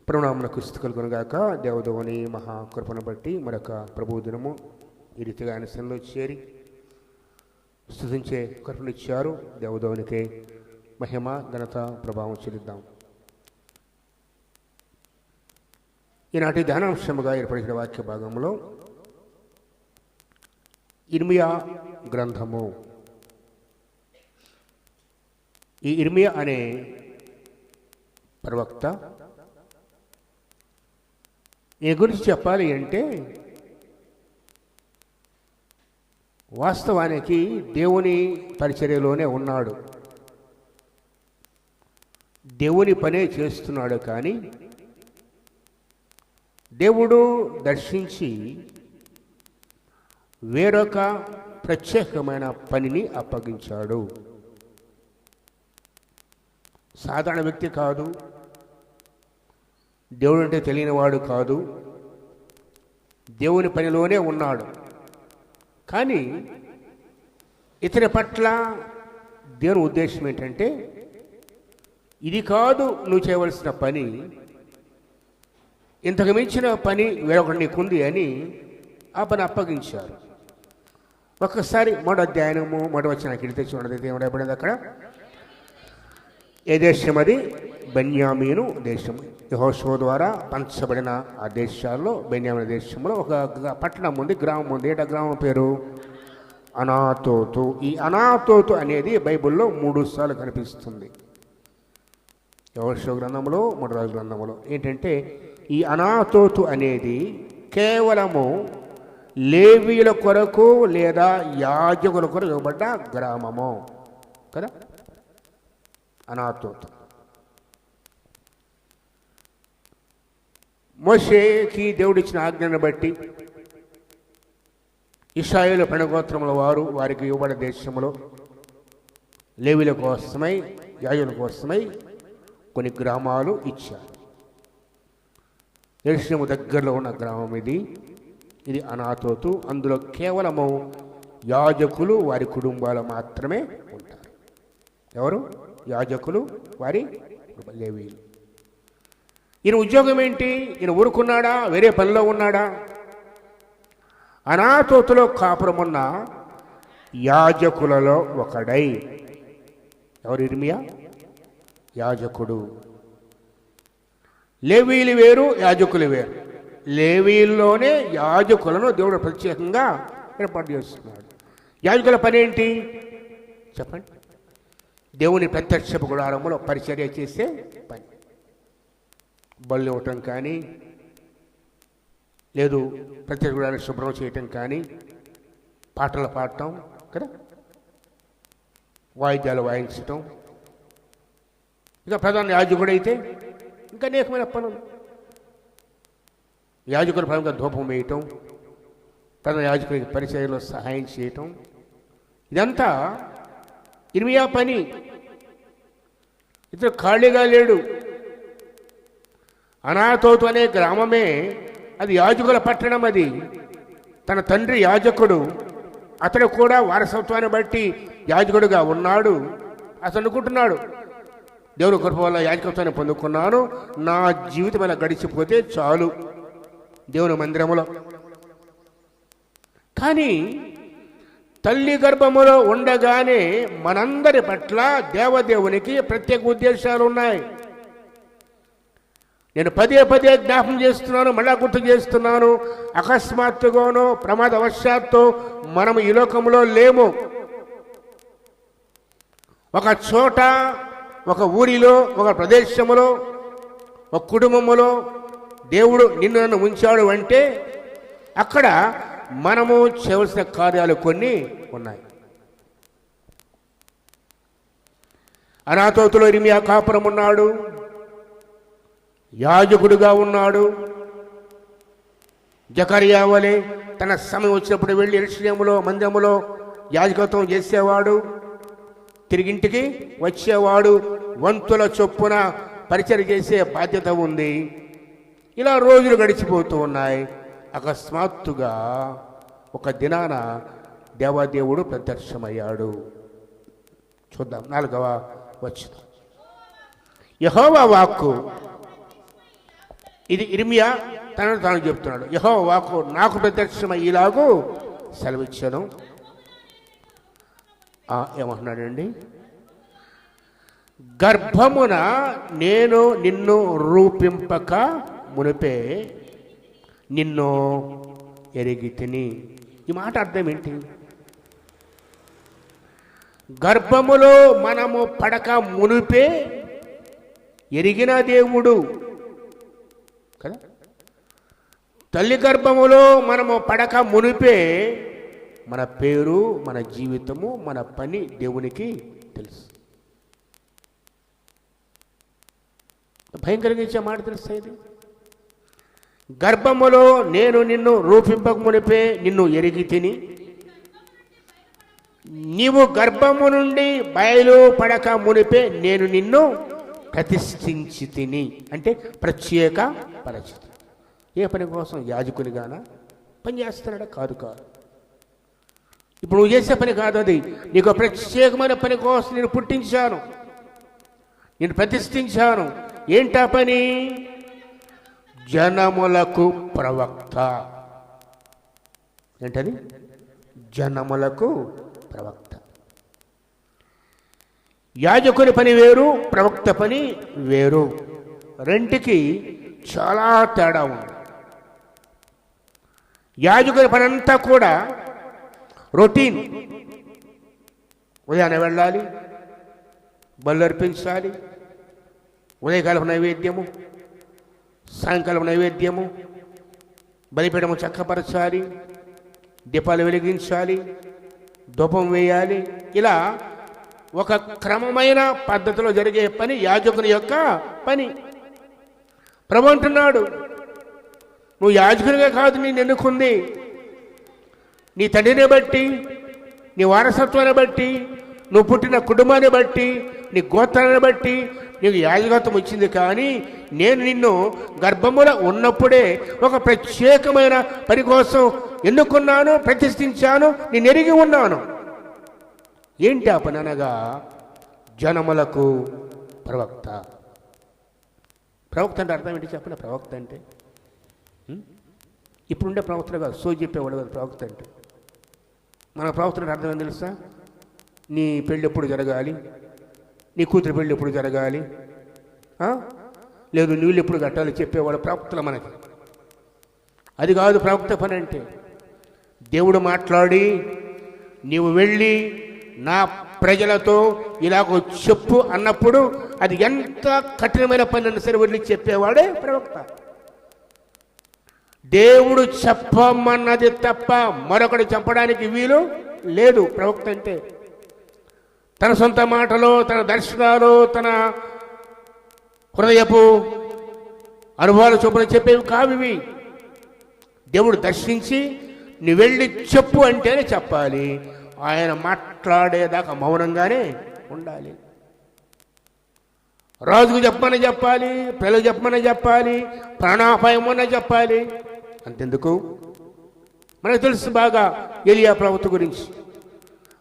ప్రభునామమునకు స్తుతి కలుగునుగాక. దేవదేవుని మహాకృపను బట్టి మరొక ప్రభు దినము ఈ రీతిగా ఆయన సన్నిధిలో చేరి స్తుతించే కృపనిచ్చారు. దేవదేవునికే మహిమ ఘనత ప్రభావం చెల్లిద్దాం. ఈనాటి ధ్యానాంశముగా ఏర్పడిన వాక్య భాగంలో ఇర్మియా గ్రంథము. ఈ ఇర్మియా అనే ప్రవక్త, ఈ గురించి చెప్పాలి అంటే వాస్తవానికి దేవుని పరిచర్యలోనే ఉన్నాడు, దేవుని పనే చేస్తున్నాడు. కానీ దేవుడు దర్శించి వేరొక ప్రత్యేకమైన పనిని అప్పగించాడు. సాధారణ వ్యక్తి కాదు, దేవుడు అంటే తెలియనివాడు కాదు, దేవుని పనిలోనే ఉన్నాడు. కానీ ఇతని పట్ల దేవుని ఉద్దేశం ఏంటంటే, ఇది కాదు నువ్వు చేయవలసిన పని, ఇంతకు మించిన పని వేరొకటి నీకుంది అని ఆ పని అప్పగించారు. ఒక్కసారి మొదటి అధ్యాయము మొదటి వచ్చిన కిడితే చూడదైతే ఏమైనా అక్కడ ఏ దేశం అది? బెన్యామీను దేశం. యెహోషువ ద్వారా పంచబడిన ఆ దేశాల్లో బెన్యామీను దేశంలో ఒక పట్టణం ఉంది, గ్రామం ఉంది. ఏట గ్రామం పేరు అనాతోతు. ఈ అనాతోతు అనేది బైబిల్లో 3 సార్లు కనిపిస్తుంది. యెహోషువ గ్రంథంలో, మొదటి రాజుల గ్రంథంలో. ఏంటంటే ఈ అనాతోతు అనేది కేవలము లేవీయుల కొరకు లేదా యాజకుల కొరకు ఇవ్వబడ్డ గ్రామము కదా. అనాతోతు మోషేకి దేవుడిచ్చిన ఆజ్ఞను బట్టి ఇశ్రాయేలు పెనగోత్రముల వారు వారికి ఇవ్వబడిన దేశంలో లేవీయుల కోసమై, యాజకుల కోసమై కొన్ని గ్రామాలు ఇచ్చారు. యెరూషలేము దగ్గరలో ఉన్న గ్రామం ఇది. ఇది అనాతోతు. అందులో కేవలము యాజకులు, వారి కుటుంబాలు మాత్రమే ఉంటారు. ఎవరు? యాజకులు, వారి లేవీయులు. ఈయన ఉద్యోగం ఏంటి? ఈయన ఊరుకున్నాడా? వేరే పనిలో ఉన్నాడా? అనాతోతులో కాపురమున్న యాజకులలో ఒకడై. ఎవరు? ఇర్మియా యాజకుడు. లేవీయులు వేరు, యాజకులు వేరు. లేవీయుల్లోనే యాజకులను దేవుడు ప్రత్యేకంగా ఏర్పాటు చేస్తున్నాడు. యాజకుల పని ఏంటి చెప్పండి? దేవుని ప్రత్యక్షపు గుడారములో పరిచర్య చేసే పని. బళ్ళు ఇవ్వటం కానీ, లేదు ప్రత్యక్ష గుడారాన్ని శుభ్రం చేయటం కానీ, పాటలు పాడటం కదా, వాయిద్యాలు వాయించటం. ఇక ప్రధాన యాజకుడు అయితే ఇంకా అనేకమైన పనులు. యాజకుల పరంగా ధూపం వేయటం, ప్రధాన యాజకుడికి పరిచర్యలో సహాయం చేయటం, ఇదంతా ఇర్మియా పని. ఇతను ఖాళీగా లేడు. అనాతోతు అనే గ్రామమే అది యాజకుల పట్టణం. అది తన తండ్రి యాజకుడు, అతడు కూడా వారసత్వాన్ని బట్టి యాజకుడుగా ఉన్నాడు. అతను అనుకుంటున్నాడు, దేవుని కృప వల్ల యాజకత్వాన్ని పొందుకున్నాను, నా జీవితం ఇలా గడిచిపోతే చాలు దేవుని మందిరములో. కానీ తల్లి గర్భములో ఉండగానే మనందరి పట్ల దేవదేవునికి ప్రత్యేక ఉద్దేశాలు ఉన్నాయి. నేను పదే పదే జ్ఞాపం చేస్తున్నాను, మళ్ళా గుర్తు చేస్తున్నాను. అకస్మాత్తుగానో ప్రమాదవశాత్తు మనం ఈ లోకంలో లేము. ఒక చోట, ఒక ఊరిలో, ఒక ప్రదేశములో, ఒక కుటుంబములో దేవుడు నిన్ను నన్ను ఉంచాడు అంటే అక్కడ మనము చేయవలసిన కార్యాలు కొన్ని ఉన్నాయి. అనాతోతులో ఇర్మియా కాపురం ఉన్నాడు, యాజకుడుగా ఉన్నాడు. జకరియా వలె తన సమయం వచ్చినప్పుడు వెళ్ళి యెరూషలేములో మందిరములో యాజకత్వం చేసేవాడు, తిరిగింటికి వచ్చేవాడు. వంతుల చొప్పున పరిచర్య చేసే బాధ్యత ఉంది. ఇలా రోజులు గడిచిపోతూ ఉన్నాయి. అకస్మాత్తుగా ఒక దినాన దేవదేవుడు ప్రత్యక్షమయ్యాడు. చూద్దాం 4వ వచనం. యెహోవా వాక్కు ఇది ఇర్మియా తనను తాను చెప్తున్నాడు. యెహోవాకు నాకు ప్రత్యక్షమై ఇలాగూ సెలవిచ్చాను. ఏమంటున్నాడండి? గర్భమున నేను నిన్ను రూపింపక మునిపే నిన్ను ఎరిగి తిని. ఈ మాట అర్థం ఏంటి? గర్భములో మనము పడక మునిపే ఎరిగిన దేవుడు కదా. తల్లి గర్భములో మనము పడక మునిపే మన పేరు, మన జీవితము, మన పని దేవునికి తెలుసు. భయంకరంగా ఇచ్చే మాట తెలుస్తాయి. ఇది గర్భములో నేను నిన్ను రూపింపక మునిపే నిన్ను ఎరిగి తిని, నీవు గర్భము నుండి బయలు పడక మునిపే నేను నిన్ను ప్రతిష్ఠించి తిని. అంటే ప్రత్యేక పరిస్థితి. ఏ పని కోసం? యాజకునిగానా పని చేస్తున్నాడా? కాదు. ఇప్పుడు నువ్వు చేసే పని కాదు అది. నీకు ప్రత్యేకమైన పని కోసం నేను పుట్టించాను, నేను ప్రతిష్ఠించాను. ఏంటా పని? జనములకు ప్రవక్త. ఏంటది? జనములకు ప్రవక్త. యాజకుని పని వేరు, ప్రవక్త పని వేరు. రెంటికి చాలా తేడా ఉంది. యాజకుని పని అంతా కూడా రొటీన్. ఉదయాన్నే వెళ్ళాలి, బలు అర్పించాలి, ఉదయకాలం నైవేద్యము, సాయంకాలం నైవేద్యము, బలిపీఠము చక్కపరచాలి, దీపాలు వెలిగించాలి, ధూపం వేయాలి. ఇలా ఒక క్రమమైన పద్ధతిలో జరిగే పని యాజకుని యొక్క పని. ప్రభు అంటున్నాడు, నువ్వు యాజకునిగా కాదు నేను ఎన్నుకుంది, నీ తండ్రిని బట్టి, నీ వారసత్వాన్ని బట్టి, నువ్వు పుట్టిన కుటుంబాన్ని బట్టి, నీ గోత్రాన్ని బట్టి నీకు యాజకత్వం వచ్చింది. కానీ నేను నిన్ను గర్భములో ఉన్నప్పుడే ఒక ప్రత్యేకమైన పని కోసం ఎన్నుకున్నాను, ప్రతిష్ఠించాను, నేను ఎరిగి ఉన్నాను. ఏంటి ఆ పని అనగా జనములకు ప్రవక్త. ప్రవక్త అంటే అర్థం ఏంటి చెప్పండి? ప్రవక్త అంటే ఇప్పుడుండే ప్రవక్తలు కాదు, సో చెప్పేవాడు కాదు. ప్రవక్త అంటే మన ప్రవక్తలకు అర్థం ఏం తెలుసా? నీ పెళ్ళి ఎప్పుడు జరగాలి, నీ కూతురు పెళ్ళి ఎప్పుడు జరగాలి, లేదు నీళ్ళు ఎప్పుడు కట్టాలి చెప్పేవాడు ప్రవక్తలు మనకి. అది కాదు ప్రవక్త పని అంటే. దేవుడు మాట్లాడి నీవు వెళ్ళి నా ప్రజలతో ఇలాగో చెప్పు అన్నప్పుడు అది ఎంత కఠినమైన పని అన్న సరే వెళ్ళి చెప్పేవాడే ప్రవక్త. దేవుడు చెప్పమన్నది తప్ప మరొకటి చంపడానికి వీలు లేదు ప్రవక్త అంటే. తన సొంత మాటలో, తన దర్శనాలు, తన హృదయపు అనుభవాలు చొప్పున చెప్పేవి కావివి. దేవుడు దర్శించి నువ్వు వెళ్ళి చెప్పు అంటేనే చెప్పాలి. ఆయన మాట్లాడేదాకా మౌనంగానే ఉండాలి. రాజుకు చెప్పమని చెప్పాలి, పిల్లలు చెప్పమని చెప్పాలి, ప్రాణాపాయం అన్న చెప్పాలి. అంతెందుకు, మనకు తెలుసు బాగా ఎలియా ప్రవక్త గురించి.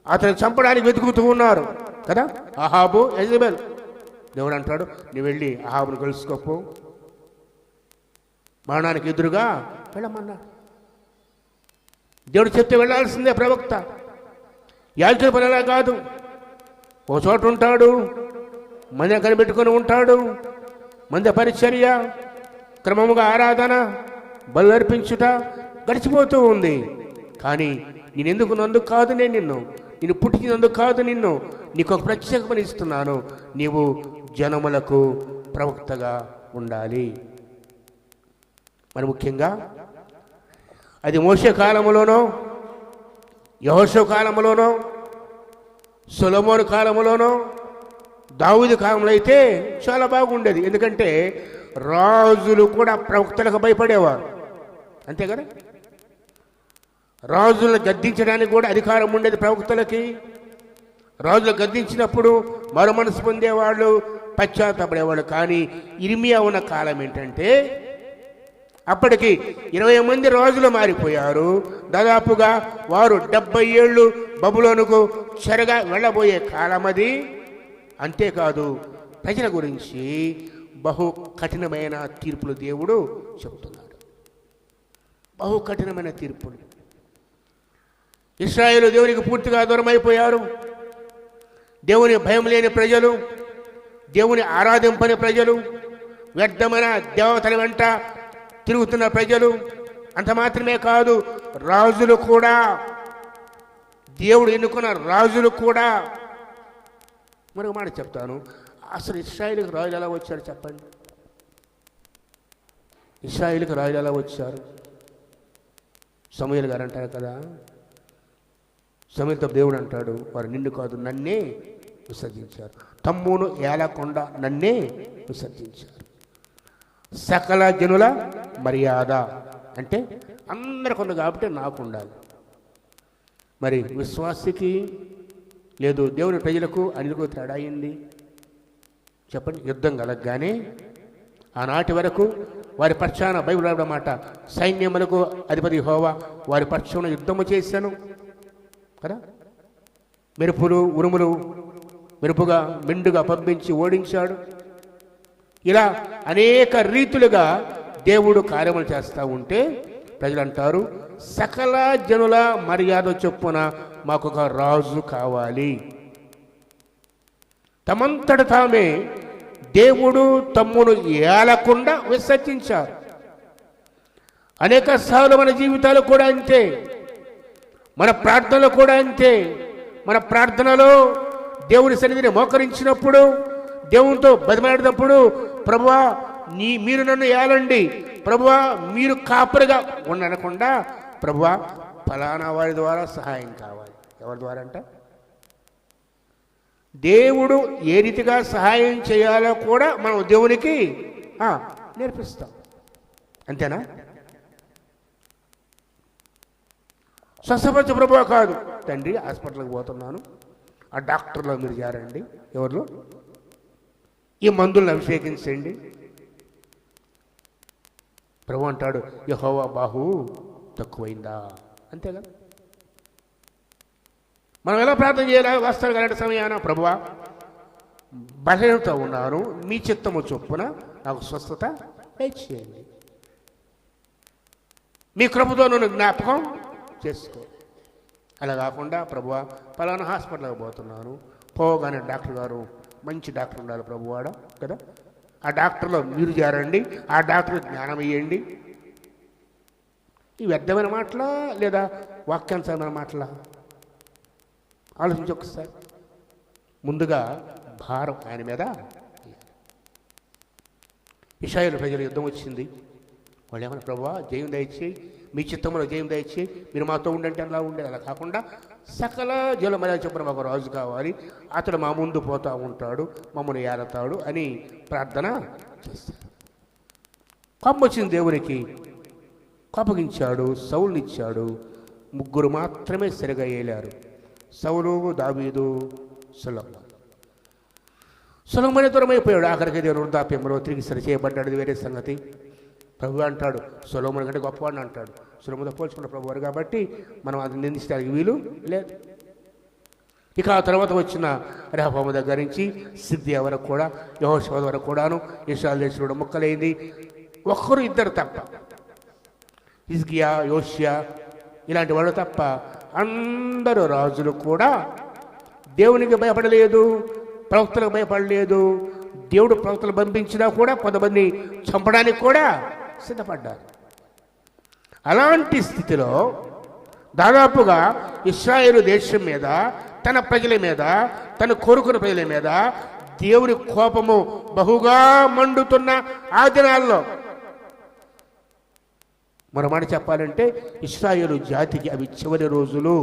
అతను చంపడానికి వెతుకుతూ ఉన్నారు కదా అహాబు, యెజబెల్. దేవుడు అంటాడు, నువ్వు వెళ్ళి అహాబును కలుసుకోపో, మరణానికి ఎదురుగా వెళ్ళమన్నాడు. దేవుడు చెప్తే వెళ్ళాల్సిందే ప్రవక్త. యాజకుల పనిలా కాదు. ఓ చోట ఉంటాడు, మంది కనిపెట్టుకొని ఉంటాడు, మంది పరిచర్య, క్రమముగా ఆరాధన, బలు అర్పించుట గడిచిపోతూ ఉంది. కానీ నేనెందుకు నందుకు కాదు, నిన్ను పుట్టించినందుకు కాదు, నీకు ఒక ప్రత్యేక పని ఇస్తున్నాను. నీవు జనములకు ప్రవక్తగా ఉండాలి. మరి ముఖ్యంగా అది మోషే కాలములోనో, యెహోషువ కాలములోనో, సొలొమోను కాలములోనో, దావీదు కాలంలో అయితే చాలా బాగుండేది. ఎందుకంటే రాజులు కూడా ప్రవక్తలకు భయపడేవారు, అంతే కదా. రాజులను గద్దించడానికి కూడా అధికారం ఉండేది ప్రవక్తలకి. రాజులు గద్దించినప్పుడు మరో మనసు పొందేవాళ్ళు, పశ్చాత్తపడేవాళ్ళు. కానీ ఇర్మియా ఉన్న కాలం ఏంటంటే అప్పటికి 20 మంది రాజులు మారిపోయారు. దాదాపుగా వారు 70 ఏళ్ళు బబులోనుకు చెరగా వెళ్ళబోయే కాలం అది. అంతేకాదు, ప్రజల గురించి బహు కఠినమైన తీర్పులు దేవుడు చెబుతున్నాడు. బహు కఠినమైన తీర్పులు. ఇశ్రాయేలు దేవునికి పూర్తిగా దూరం అయిపోయారు. దేవుని భయం లేని ప్రజలు, దేవుని ఆరాధింపని ప్రజలు, వ్యర్థమైన దేవతల వెంట తిరుగుతున్న ప్రజలు. అంత మాత్రమే కాదు, రాజులు కూడా, దేవుడు ఎన్నుకున్న రాజులు కూడా. మరొక మాట చెప్తాను, అసలు ఇశ్రాయేలుకి రాజులు ఎలా వచ్చారు చెప్పండి? ఇశ్రాయేలుకి రాజులు ఎలా వచ్చారు? సమూయేలు గారు అంటారు కదా, సమూయేలుతో దేవుడు అంటాడు, వారు నిన్ను కాదు నన్నే విసర్జించారు, తమ్మును ఏలకుండా నన్నే విసర్జించారు. సకల జనుల మర్యాద అంటే అందరికి ఉంది కాబట్టి నాకు ఉండాలి. మరి విశ్వాసికి లేదు, దేవుని ప్రజలకు అన్నిటికీ తేడా అయింది చెప్పండి. యుద్ధం కలగగానే ఆనాటి వరకు వారి పక్షాన బైబిల్ రాయడం మాట, సైన్యములకు అధిపతి యెహోవా వారి పక్షాన యుద్ధము చేశాను కదా. మెరుపులు ఉరుములు మెరుపుగా మెండుగా పంపించి ఓడించాడు. ఇలా అనేక రీతులుగా దేవుడు కార్యములు చేస్తూ ఉంటే ప్రజలు అంటారు, సకల జనుల మర్యాద చొప్పున మాకు ఒక రాజు కావాలి. తమంతట తామే దేవుడు తమ్మును ఏలకుండా విసర్జించారు. అనేక సార్లు మన జీవితాలు కూడా అంతే, మన ప్రార్థనలు కూడా అంతే. మన ప్రార్థనలో దేవుని సన్నిధిని మోకరించినప్పుడు, దేవునితో బతిమాడినప్పుడు, ప్రభువా మీరు నన్ను ఏలండి, ప్రభువా మీరు కాపరిగా ఉండనకుండా, ప్రభువా ఫలానా వారి ద్వారా సహాయం కావాలి. ఎవరి ద్వారా అంట? దేవుడు ఏ రీతిగా సహాయం చేయాలో కూడా మనం దేవునికి నేర్పిస్తాం. అంతేనా? స్వస్థపరచు ప్రభువా కాదు, తండ్రి హాస్పిటల్కి పోతున్నాను, ఆ డాక్టర్లో మీరు చేరండి, ఎవరిలో ఈ మందులను అభిషేకించండి. ప్రభు అంటాడు, యెహోవా బాహు తక్కువైందా? అంతే కదా. మనం ఎలా ప్రార్థన చేయాలి? వస్తారు అలాంటి సమయాన, ప్రభువా బలహీనత ఉన్నాను, మీ చిత్తము చొప్పున నాకు స్వస్థత దయచేయండి, మీ కృపతో నన్ను జ్ఞాపకం చేసుకో. అలా కాకుండా, ప్రభువా పలానా హాస్పిటల్కి పోతున్నాను, పోగానే డాక్టర్ గారు మంచి డాక్టర్ ఉండాలి ప్రభువాడ కదా, ఆ డాక్టర్లో మీరు చేరండి, ఆ డాక్టర్ జ్ఞానం ఇవ్వండి. ఈ వ్యర్థమైన మాటలా లేదా వాక్యానుసారమైన మాటలా? ఆలోచించి ఒకసారి. ముందుగా భారం ఆయన మీద. ఇశ్రాయేలు ప్రజల యుద్ధం వచ్చింది, వాళ్ళు ఏమన్నా, ప్రభువా జయం దయచేయి, మీ చిత్తంలో జయం దయచేయి, మీరు మాతో ఉండంటే అలా ఉండేది. అలా కాకుండా సకల జల మర్యాద చొప్పున మాకు రాజు కావాలి, అతడు మా ముందు పోతూ ఉంటాడు, మమ్మల్ని ఏలతాడు అని ప్రార్థన చేస్తారు. కోపం వచ్చింది దేవునికి, కోపగించాడు, సౌలునిచ్చాడు. ముగ్గురు మాత్రమే సరిగా ఏలారు, సౌలు, దావీదు, సొలొమోను. సొలొమోను దూరమైపోయాడు. ఆఖరికి దేవుడు వృద్ధాప్యంలో తిరిగి సరి చేయబడ్డాడు, వేరే సంగతి. ప్రభు అంటాడు, సొలొమోను కంటే గొప్పవాడిని అంటాడు. సొలొమోనుతో పోల్చుకున్న ప్రభు వారు కాబట్టి మనం అది నిందించడానికి వీలు లేదు. ఇక ఆ తర్వాత వచ్చిన రెహబాము దగ్గర నుంచి సిద్కియా వరకు కూడా, యెహోషువ వరకు కూడాను ఇశ్రాయేలు దేశంలో ముక్కలైంది. ఒక్కరు ఇద్దరు తప్ప, హిజ్కియా, యోషియా ఇలాంటి వాళ్ళు తప్ప అందరూ రాజులు కూడా దేవునికి భయపడలేదు, ప్రవక్తలకు భయపడలేదు. దేవుడు ప్రవక్తలు పంపించినా కూడా కొంతమంది చంపడానికి కూడా సిద్ధపడ్డారు. అలాంటి స్థితిలో దాదాపుగా ఇశ్రాయేలు దేశం మీద, తన ప్రజల మీద, తన కోరుకున్న ప్రజల మీద దేవుని కోపము బహుగా మండుతున్న ఆ దినాల్లో, మరో మాట చెప్పాలంటే ఇశ్రాయేలు జాతికి అవి చివరి రోజులు.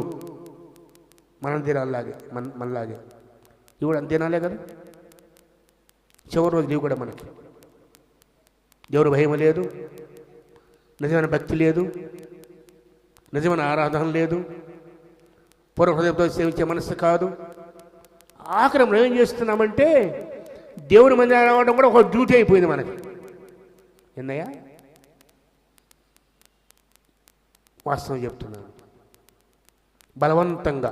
మన దినాల్లాగే, మనలాగే ఇవి కూడా అంతేనాలే కదా. చివరి రోజులు ఇవి కూడా మనకి. దేవుని భయం లేదు, నిజమైన భక్తి లేదు, నిజమైన ఆరాధన లేదు, పూర్వ హృదయంతో సేవించే మనస్సు కాదు. ఆఖరి మనం ఏం చేస్తున్నామంటే దేవుని మందిరం రావడం కూడా ఒక డ్యూటీ అయిపోయింది మనకి. ఎన్నయ్యా వాస్తవం చెప్తున్నాను, బలవంతంగా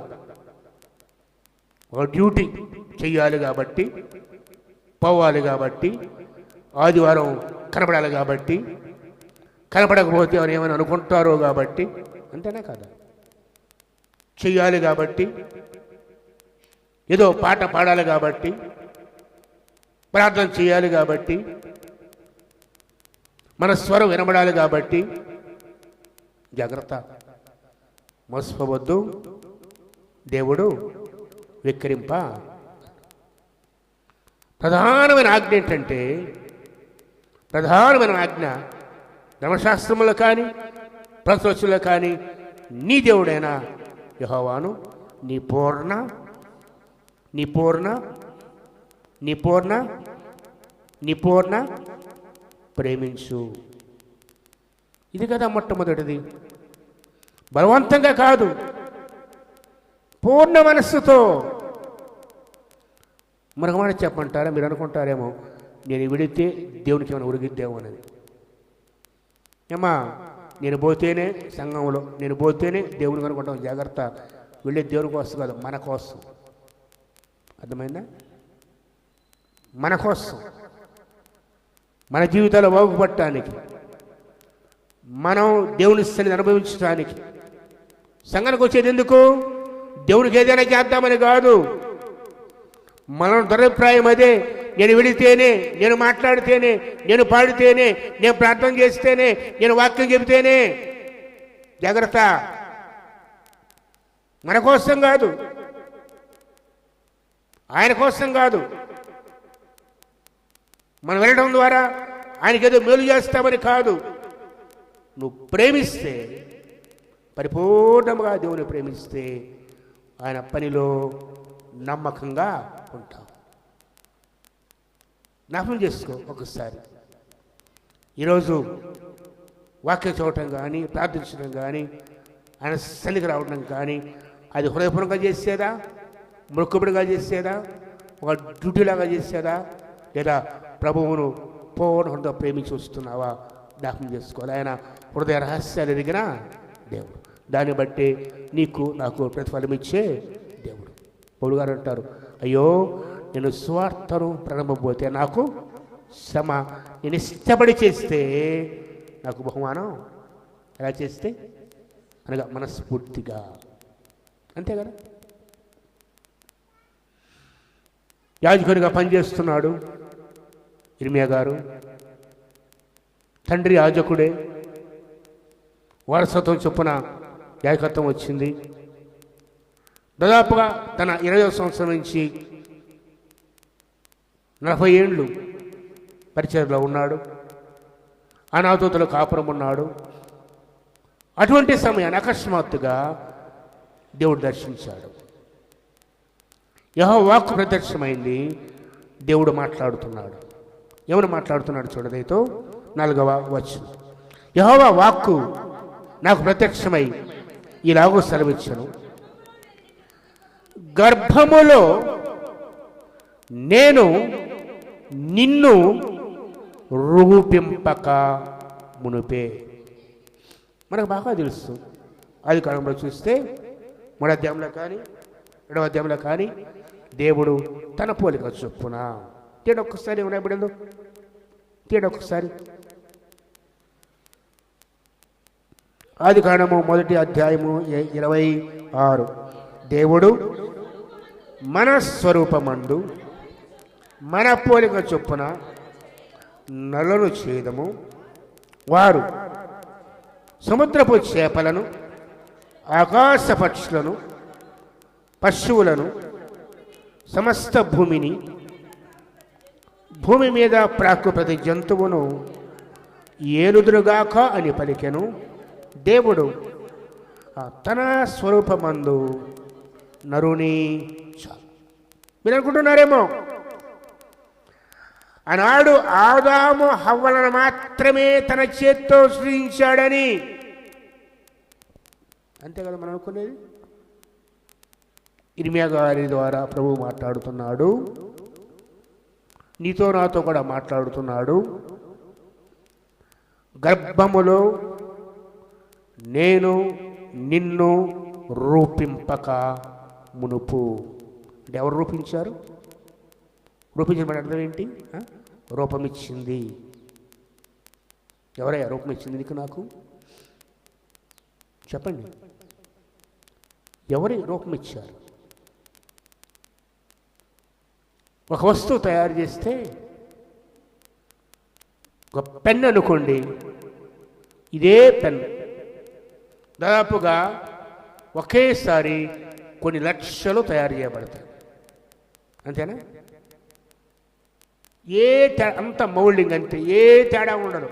ఒక డ్యూటీ చెయ్యాలి కాబట్టి, పోవాలి కాబట్టి ఆదివారం కనపడాలి కాబట్టి, కనపడకపోతే ఎవరు ఏమైనా అనుకుంటారో కాబట్టి, అంతేనా కదా, చెయ్యాలి కాబట్టి, ఏదో పాట పాడాలి కాబట్టి, ప్రార్థన చేయాలి కాబట్టి, మన స్వరం వినబడాలి కాబట్టి, జాగ్రత్త, మోసపోవద్దు, దేవుడు వెక్కిరింప. ప్రధానమైన ఆజ్ఞ ఏంటంటే, ప్రధానమైన ఆజ్ఞ ధర్మశాస్త్రములో కానీ ప్రవచనలో కానీ నీ దేవుడైన యెహోవాను నీ పూర్ణ నీ పూర్ణ నీ పూర్ణ నీ పూర్ణ ప్రేమించు. ఇది కదా మొట్టమొదటిది. బలవంతంగా కాదు, పూర్ణ మనస్సుతో. మరొక మాట చెప్పంటారా? మీరు అనుకుంటారేమో, నేను విడితే దేవునికి ఏమైనా ఉరిగిద్దేమో అనేది. ఏమా, నేను పోతేనే సంఘంలో, నేను పోతేనే దేవునికి అనుకుంటాం. జాగ్రత్త, వెళ్ళే దేవుని కోసం కాదు, మన కోసం. అర్థమైందా? మన కోసం, మన జీవితాలు బాగుపడటానికి, మనం దేవుని స్థితిని అనుభవించడానికి. సంఘానికి వచ్చేది ఎందుకు? దేవునికి ఏదైనా చేద్దామని కాదు. మనం దురభిప్రాయం అదే. నేను విడితేనే, నేను మాట్లాడితేనే, నేను పాడితేనే, నేను ప్రార్థన చేస్తేనే, నేను వాక్యం చెబితేనే. జాగ్రత్త, మన కోసం కాదు, ఆయన కోసం కాదు. మనం వెళ్ళడం ద్వారా ఆయనకి ఏదో మేలు చేస్తామని కాదు. నువ్వు ప్రేమిస్తే, పరిపూర్ణంగా దేవుని ప్రేమిస్తే, ఆయన పనిలో నమ్మకంగా ఉంటావు. జ్ఞాపకం చేసుకో ఒకసారి. ఈరోజు వాక్యం చదవటం కానీ, ప్రార్థించడం కానీ, ఆయన సన్నిధికి రావడం కానీ, అది హృదయపూర్వకంగా చేసేదా, మొక్కుబడిగా చేసేదా, ఒక డ్యూటీలాగా చేసేదా, లేదా ప్రభువును పూర్ణంగా ప్రేమించి వస్తున్నావా? జ్ఞాపకం చేసుకోవాలి. ఆయన హృదయ రహస్యాలు ఎరిగిన దేవుడు. దాన్ని బట్టి నీకు నాకు ప్రతిఫలం ఇచ్చే దేవుడు. పౌలు గారు అంటారు, అయ్యో నేను స్వార్థను ప్రారంభపోతే నాకు శ్రమ, నేను ఇష్టపడి చేస్తే నాకు బహుమానం. ఎలా చేస్తే అనగా మనస్ఫూర్తిగా, అంతే కదా. యాజకునిగా పనిచేస్తున్నాడు ఇర్మియా గారు. తండ్రి యాజకుడే, వారసత్వం చొప్పున యాజకత్వం వచ్చింది. దాదాపుగా తన 20వ సంవత్సరం నుంచి 40 ఏళ్ళు పరిచర్లో ఉన్నాడు. అనాథోతుల కాపురం ఉన్నాడు. అటువంటి సమయాన్ని అకస్మాత్తుగా దేవుడు దర్శించాడు. యెహోవా వాక్కు ప్రత్యక్షమైంది. దేవుడు మాట్లాడుతున్నాడు. ఎవరు మాట్లాడుతున్నాడు చూడదైతో 4వ వచనం. యెహోవా వాక్కు నాకు ప్రత్యక్షమై ఇలాగూ సెలవిచ్చెను, గర్భములో నేను నిన్ను రూపింపక మునుపే. మనకు బాగా తెలుసు. ఆది కాలంలో చూస్తే 3వ అధ్యాయంలో కానీ 2వ అధ్యాయంలో కానీ దేవుడు తన పోలిక చొప్పున. తీయడం ఒక్కసారి ఉన్నాయబడిందో, తీయడం ఒక్కసారి. ఆది కాండము 1వ అధ్యాయము 26. దేవుడు మన స్వరూపమందు మన పోలిక చొప్పున నరులను చేయదము, వారు సముద్రపు చేపలను, ఆకాశ పక్షులను, పశువులను, సమస్త భూమిని, భూమి మీద ప్రాకు ప్రతి జంతువును ఏలుదురుగాక అని పలికెను. దేవుడు తన స్వరూపమందు నరుని చాలు. మీరు అనుకుంటున్నారేమో, ఆనాడు ఆదాము హవ్వలను మాత్రమే తన చేత్తో సృజించాడని. అంతే కదా మనం అనుకునేది. ఇర్మియా గారి ద్వారా ప్రభువు మాట్లాడుతున్నాడు, నీతో నాతో కూడా మాట్లాడుతున్నాడు. గర్భములో నేను నిన్ను రూపింపక మునుపు. అంటే ఎవరు రూపించారు? రూపించడం అర్థం ఏంటి? రూపమిచ్చింది. ఎవరయ్యా రూపమిచ్చింది నీకు నాకు? చెప్పండి. ఎవరి రూపమిచ్చారు? ఒక వస్తువు తయారు చేస్తే, ఒక పెన్ అనుకోండి, ఇదే పెన్ దాదాపుగా ఒకేసారి కొన్ని లక్షలు తయారు చేయబడతాయి. అంతేనా? అంత మౌల్డింగ్ అంతే, ఏ తేడా ఉండదు.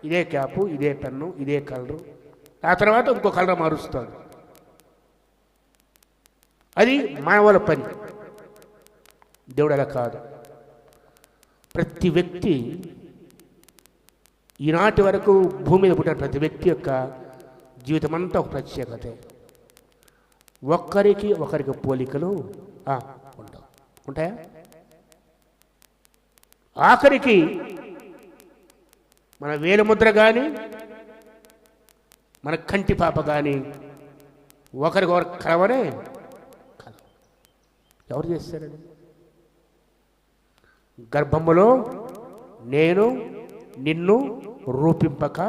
ఇదే క్యాపు, ఇదే పెన్ను, ఇదే కలరు, ఆ తర్వాత ఇంకో కలర్ మారుస్తాడు. అది మానవుల పని. దేవుడు అలా కాదు. ప్రతి వ్యక్తి, ఈనాటి వరకు భూమి మీద పుట్టిన ప్రతి వ్యక్తి యొక్క జీవితం అంతా ఒక ప్రత్యేకతే. ఒకరికి పోలికలు ఉండవు. ఉంటాయా? ఆఖరికి మన వేలుముద్ర కానీ, మన కంటి పాప కానీ ఒకరికొకరు కలవనే కలవ. ఎవరు చేస్తారండి? గర్భములో నేను నిన్ను రూపింపక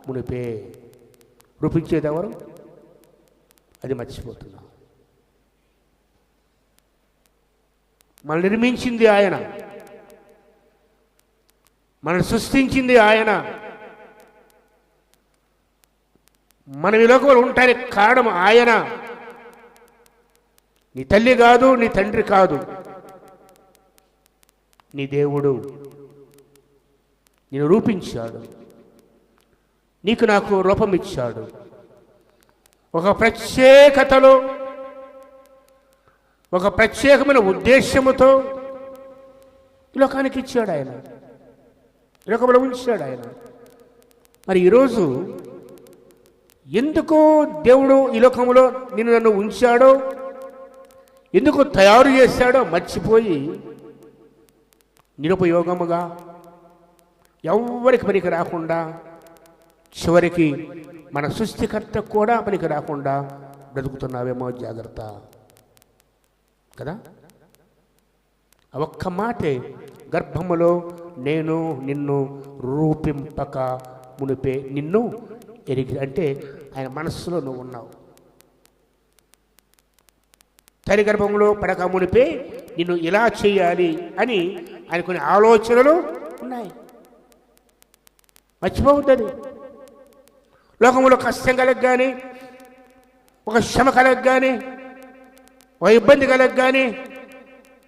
మునిపే. రూపించేది ఎవరు? అది మర్చిపోతున్నా. మనల్ని నిర్మించింది ఆయన, మనల్ని సృష్టించింది ఆయన. మన ఈ లోకంలో ఉండటానికి కారణం ఆయన. నీ తల్లి కాదు, నీ తండ్రి కాదు, నీ దేవుడు నిన్ను రూపించాడు, నీకు నాకు రూపం ఇచ్చాడు. ఒక ప్రత్యేకతలో, ఒక ప్రత్యేకమైన ఉద్దేశముతో ఈ లోకానికి ఇచ్చాడు ఆయన, ఈ లోకంలో ఉంచాడు ఆయన. మరి ఈరోజు ఎందుకు దేవుడు ఈ లోకంలో నిన్ను నన్ను ఉంచాడో, ఎందుకు తయారు చేశాడో మర్చిపోయి నిరుపయోగముగా, ఎవ్వరికి పనికి రాకుండా, చివరికి మన సృష్టికర్త కూడా పనికి రాకుండా బ్రతుకుతున్నావేమో. జాగ్రత్త కదా. ఆ ఒక్క మాటే, గర్భములో నేను నిన్ను రూపింపక మునిపే నిన్ను ఎరిగి. అంటే ఆయన మనస్సులో నువ్వు ఉన్నావు. తల్లి గర్భంలో పడక మునిపే నిన్ను ఇలా చేయాలి అని ఆయన కొన్ని ఆలోచనలు ఉన్నాయి. మర్చిపోవద్దు. లోకంలో కష్టం కలగ కానీ, ఒక శ్రమ కలగ కానీ, ఒక ఇబ్బంది కలగ కానీ,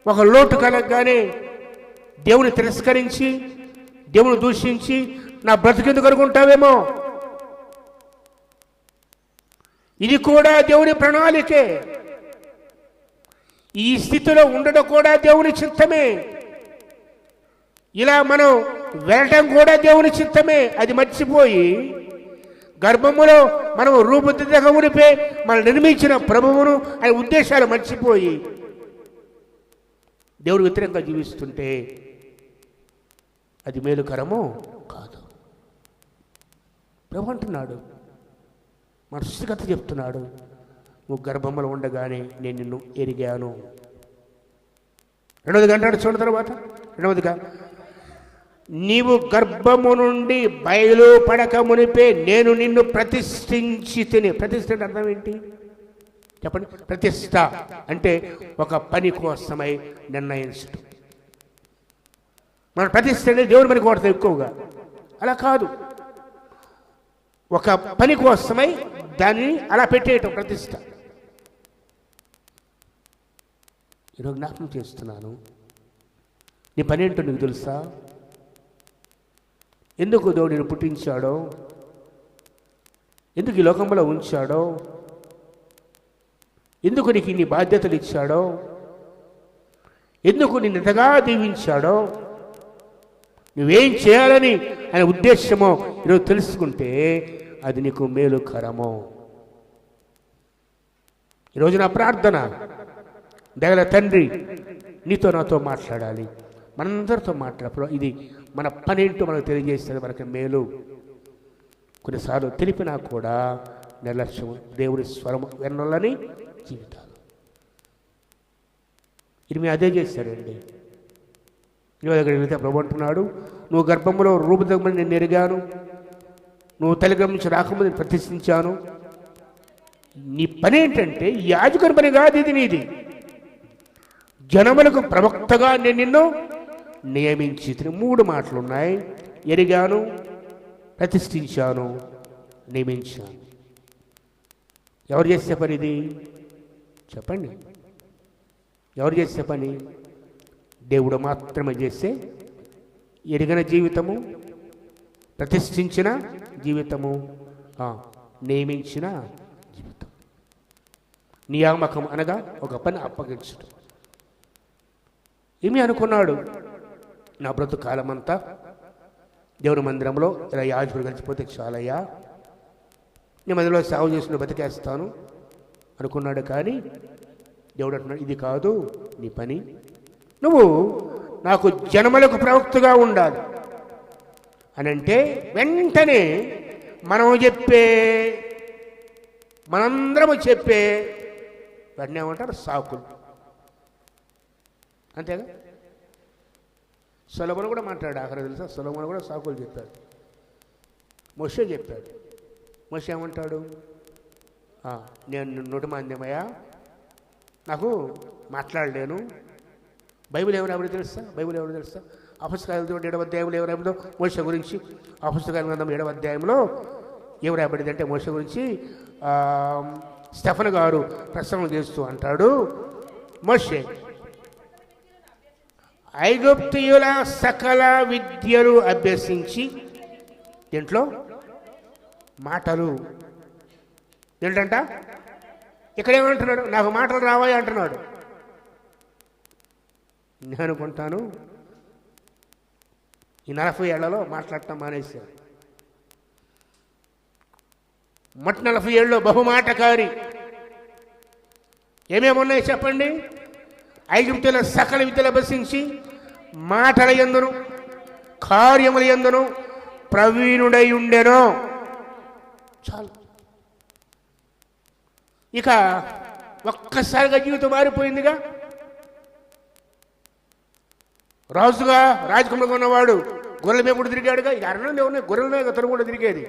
ఒక లోటు కలగ కానీ దేవుని తిరస్కరించి, దేవుని దూషించి నా బ్రతికెందుకు అనుకుంటావేమో. ఇది కూడా దేవుని ప్రణాళికే. ఈ స్థితిలో ఉండడం కూడా దేవుని చిత్తమే. ఇలా మనం వెళ్ళటం కూడా దేవుని చిత్తమే. అది మర్చిపోయి గర్భములో మనం రూపుదిద్దక మునిపే మనం నిర్మించిన ప్రభువును ఆయన ఉద్దేశాలు మర్చిపోయి దేవుడు వ్యతిరేకంగా జీవిస్తుంటే అది మేలుకరమో కాదు. ప్రభు అంటున్నాడు, మన సృష్టికర్త చెప్తున్నాడు, నువ్వు గర్భములో ఉండగానే నేను నిన్ను ఎరిగాను. రెండవదిగా అంటాడు చూడండి. తర్వాత రెండవదిగా, నీవు గర్భము నుండి బయలుపడక మునిపే నేను నిన్ను ప్రతిష్ఠించి తిని. ప్రతిష్ఠ అంటే అర్థం ఏంటి చెప్పండి? ప్రతిష్ఠ అంటే ఒక పని కోసమై నిర్ణయించడం. మన ప్రతిష్ఠ అనేది దేవుని పని కోడతాం ఎక్కువగా. అలా కాదు, ఒక పని కోసమై దాన్ని అలా పెట్టేయటం ప్రతిష్ఠ. ఈరోజు జ్ఞాపకం చేస్తున్నాను, నీ పని ఏంటో నీకు తెలుసా? ఎందుకు దేవుడు నిన్ను పుట్టించాడో, ఎందుకు ఈ లోకంలో ఉంచాడో, ఎందుకు నీకు ఇన్ని బాధ్యతలు ఇచ్చాడో, ఎందుకు నిన్ను ఇంతగా దీవించాడో, నువ్వేం చేయాలని ఆయన ఉద్దేశమో ఈరోజు తెలుసుకుంటే అది నీకు మేలుకరమో. ఈరోజు నా ప్రార్థన, దయగల తండ్రి నీతో నాతో మాట్లాడాలి, మనందరితో మాట్లాడప్పుడు ఇది మన పని ఏంటో మనకు తెలియజేస్తుంది, మనకి మేలు. కొన్నిసార్లు తెలిపినా కూడా నిర్లక్ష్యం, దేవుడి స్వరం వెన్నొల్లని జీవితాలు. ఇది మేము అదే చేశారండి. ఇరవై దగ్గర ప్రభు అంటున్నాడు, నువ్వు గర్భంలో రూపుదగ్గమని నేను ఎరిగాను, నువ్వు తల్లి గర్భం నుంచి రాకముందు నేను ప్రతిష్ఠించాను. నీ పని ఏంటంటే యాజకుని పని కాదు ఇది, నీది జనములకు ప్రవక్తగా నేను నిన్ను నియమించి. 3 మాటలు ఉన్నాయి: ఎరిగాను, ప్రతిష్ఠించాను, నియమించాను. ఎవరు చేసే పని ఇది చెప్పండి? ఎవరు చేసే పని? దేవుడు మాత్రమే చేసే ఎరిగిన జీవితము, ప్రతిష్ఠించిన జీవితము, నియమించిన జీవితం. నియామకం అనగా ఒక పని అప్పగించడం. ఏమి అనుకున్నాడు? నా బ్రతుకు కాలమంతా దేవుని మందిరంలో ఇలా యాజకుడు కలిసిపోతే చాలయ్యా, నేను మందిరంలో సేవ చేసిన బతికేస్తాను అనుకున్నాడు. కానీ దేవుడు అంటున్నాడు, ఇది కాదు నీ పని. నువ్వు నాకు జనములకు ప్రవక్తగా ఉండాలి అని అంటే వెంటనే మనందరము చెప్పే వాటిని ఏమంటారు? సాకులు. అంతేగా? సొలొమోను కూడా మాట్లాడు ఆఖరి, తెలుసా? సొలొమోను కూడా సాకులు చెప్పాడు. మోషే చెప్పాడు. మోషే ఏమంటాడు? నేను నోటిమాంద్యమయ్యా, నాకు మాట్లాడలేను. బైబిల్ ఏమైనా ఎవరు తెలుస్తా? బైబిల్ ఎవరు తెలుస్తా? అపొస్తలుల 7వ అధ్యాయంలో ఏం రాయబడిందో మోషే గురించి, అపొస్తలుల గ్రంథం 7వ అధ్యాయంలో ఏం రాయబడింది అంటే మోషే గురించి స్టెఫెను గారు ప్రసంగం చేస్తూ అంటాడు, మోషే ఐగుప్తీయుల సకల విద్యలు అభ్యసించి, దీంట్లో మాటలు ఏంటంట? ఇక్కడేమంటున్నాడు? నాకు మాటలు రావాయి అంటున్నాడు. నేను అనుకుంటాను ఈ 40 ఏళ్లలో మాట్లాడటం మానేశారు. మొట్ట 40 ఏళ్ళలో బహుమాటకారి. ఏమేమున్నాయి చెప్పండి? ఐగుప్తుల సకల విద్యలు అభ్యసించి మాటల యందును కార్యముల యందును ప్రవీణుడై ఉండెను. చాలు. ఇక ఒక్కసారిగా జీవితం మారిపోయిందిగా. రాజుగా రాజకుమారుగా ఉన్నవాడు గొర్రెల మీద కూడా తిరిగాడుగా. ఇక అరణ్యంలో ఉన్నాయి గొర్రెల మీద అతను కూడా తిరిగేది.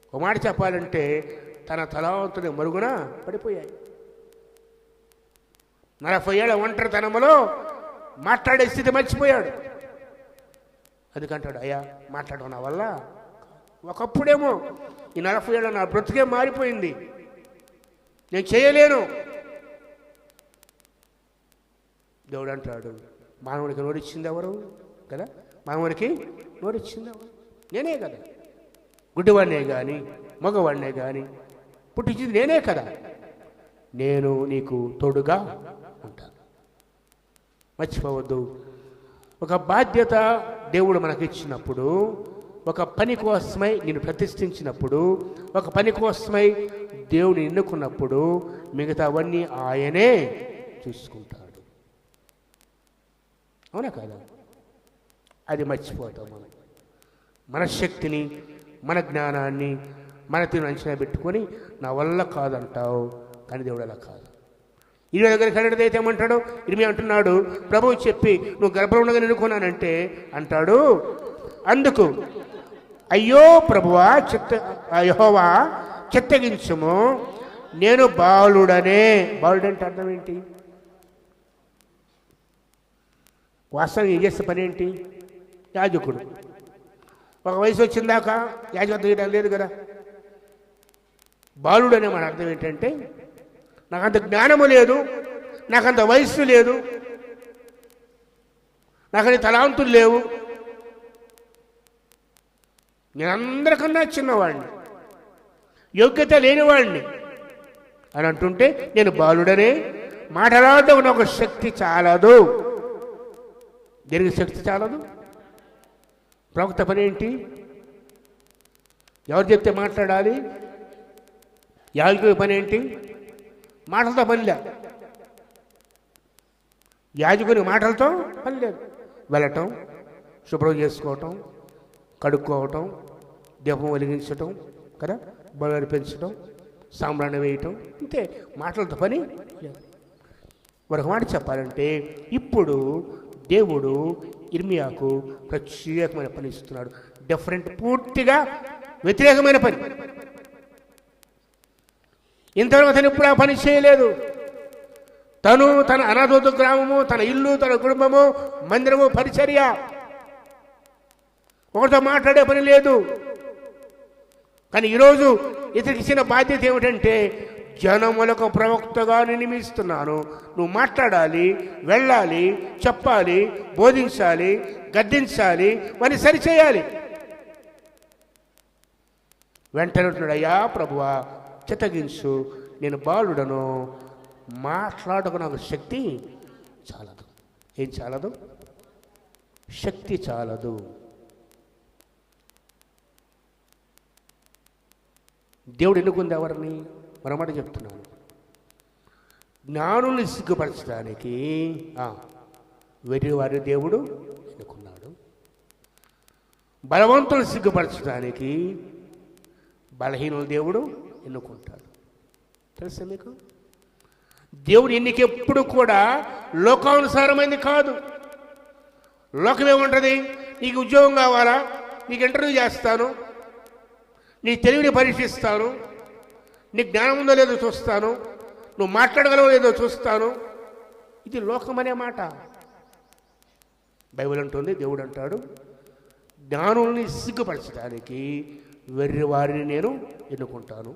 ఒక మాట చెప్పాలంటే తన తలావంతుని మరుగున పడిపోయాయి. 40 ఏళ్ల ఒంటరితనంలో మాట్లాడే స్థితి మర్చిపోయాడు. అందుకంటాడు, అయ్యా మాట్లాడడం నా వల్ల. ఒకప్పుడేమో ఈ 40 ఏళ్ళ నా బ్రతుకే మారిపోయింది, నేను చేయలేను. దేవుడు అంటాడు, మానవుడికి నోరిచ్చింది ఎవరు కదా? మానవుడికి నోరిచ్చింది ఎవరు? నేనే కదా. గుడ్డివాడినే కానీ మగవాడినే కానీ పుట్టించింది నేనే కదా. నేను నీకు తోడుగా ఉంటాను. మర్చిపోవద్దు. ఒక బాధ్యత దేవుడు మనకిచ్చినప్పుడు, ఒక పని కోసమై నేను ప్రతిష్ఠించినప్పుడు, ఒక పని కోసమై దేవుని ఎన్నుకున్నప్పుడు మిగతావన్నీ ఆయనే చూసుకుంటాడు. అవునా కదా? అది మర్చిపోతాం మనం. మన శక్తిని, మన జ్ఞానాన్ని, మన తీరు అంచనా పెట్టుకొని నా వల్ల కాదంటావు. కానీ దేవుడు అలా కాదు. ఇరవై దగ్గర కన్నడది అయితే ఏమంటాడు? ఇరిమి అంటున్నాడు, ప్రభువు చెప్పి నువ్వు గర్భంలో ఉండగా ఎన్నుకున్నానంటే అంటాడు, అందుకు అయ్యో ప్రభువా యెహోవా చిత్తగించుము, నేను బాలుడనే. బాలుడంటే అర్థం ఏంటి? వాస్తవం ఏం చేసే పని ఏంటి? యాజకుడు. ఒక వయసు వచ్చిందాక యాజకత్వం లేదు కదా. బాలుడు అనే మన అర్థం ఏంటంటే నాకంత జ్ఞానము లేదు, నాకంత వయస్సు లేదు, నాకని తలాంతులు లేవు, నేను అందరికన్నా చిన్నవాడిని, యోగ్యత లేనివాడిని అని అంటుంటే నేను బాలుడనే. మాట్లాడడం నాకు శక్తి చాలదు. దేనికి శక్తి చాలదు? ప్రవక్త పని ఏంటి? ఎవరు చెప్తే మాట్లాడాలి? యాజకుడి పని ఏంటి? మాటలతో పని లేదు. యాజకుని మాటలతో పని లేదు. వెళ్ళటం, శుభ్రం చేసుకోవటం, కడుక్కోవటం, దీపం వెలిగించటం కదా, బలు పెంచడం, సాంబ్రాణి వేయటం, ఇంతే. మాటలతో పని లేదు. మరొక మాట చెప్పాలంటే ఇప్పుడు దేవుడు ఇర్మియాకు ప్రత్యేకమైన పని ఇస్తున్నాడు. డిఫరెంట్, పూర్తిగా వ్యతిరేకమైన పని. ఇంతవరకు అతను ఎప్పుడు ఆ పని చేయలేదు. తను, తన అనాథోతు గ్రామము, తన ఇల్లు, తన కుటుంబము, మందిరము, పరిచర్య, ఒకరితో మాట్లాడే పని లేదు. కానీ ఈరోజు ఇతనికి ఇచ్చిన బాధ్యత ఏమిటంటే, జనములకు ప్రవక్తగా నియమిస్తున్నాను, నువ్వు మాట్లాడాలి, వెళ్ళాలి, చెప్పాలి, బోధించాలి, గద్దించాలి, వారిని సరిచేయాలి. వెంటనే అంటున్నాడు, అయ్యా ప్రభువా చిత్తగించు, నేను బాలుడను, మాట్లాడకు నాకు శక్తి చాలదు. ఏం చాలదు? శక్తి చాలదు. దేవుడు ఎన్నుకుంది ఎవరిని? మరొకటి చెప్తున్నాను, జ్ఞానుల్ని సిగ్గుపరచడానికి వెర్రివారి దేవుడు ఎన్నుకున్నాడు. బలవంతులు సిగ్గుపరచడానికి బలహీనుల దేవుడు ఎన్నుకుంటాడు. తెలుసా మీకు? దేవుడి ఎన్నిక ఎప్పుడు కూడా లోకానుసారమైంది కాదు. లోకం ఏముంటుంది? నీకు ఉద్యోగం కావాలా, నీకు ఇంటర్వ్యూ చేస్తాను, నీ తెలివిని పరీక్షిస్తాను, నీ జ్ఞానం ఉందో లేదో చూస్తాను, నువ్వు మాట్లాడగలవో లేదో చూస్తాను. ఇది లోకం అనే మాట. బైబిల్ అంటుంది, దేవుడు అంటాడు, జ్ఞానుల్ని సిగ్గుపరచడానికి వెర్రివారిని నేను ఎన్నుకుంటాను,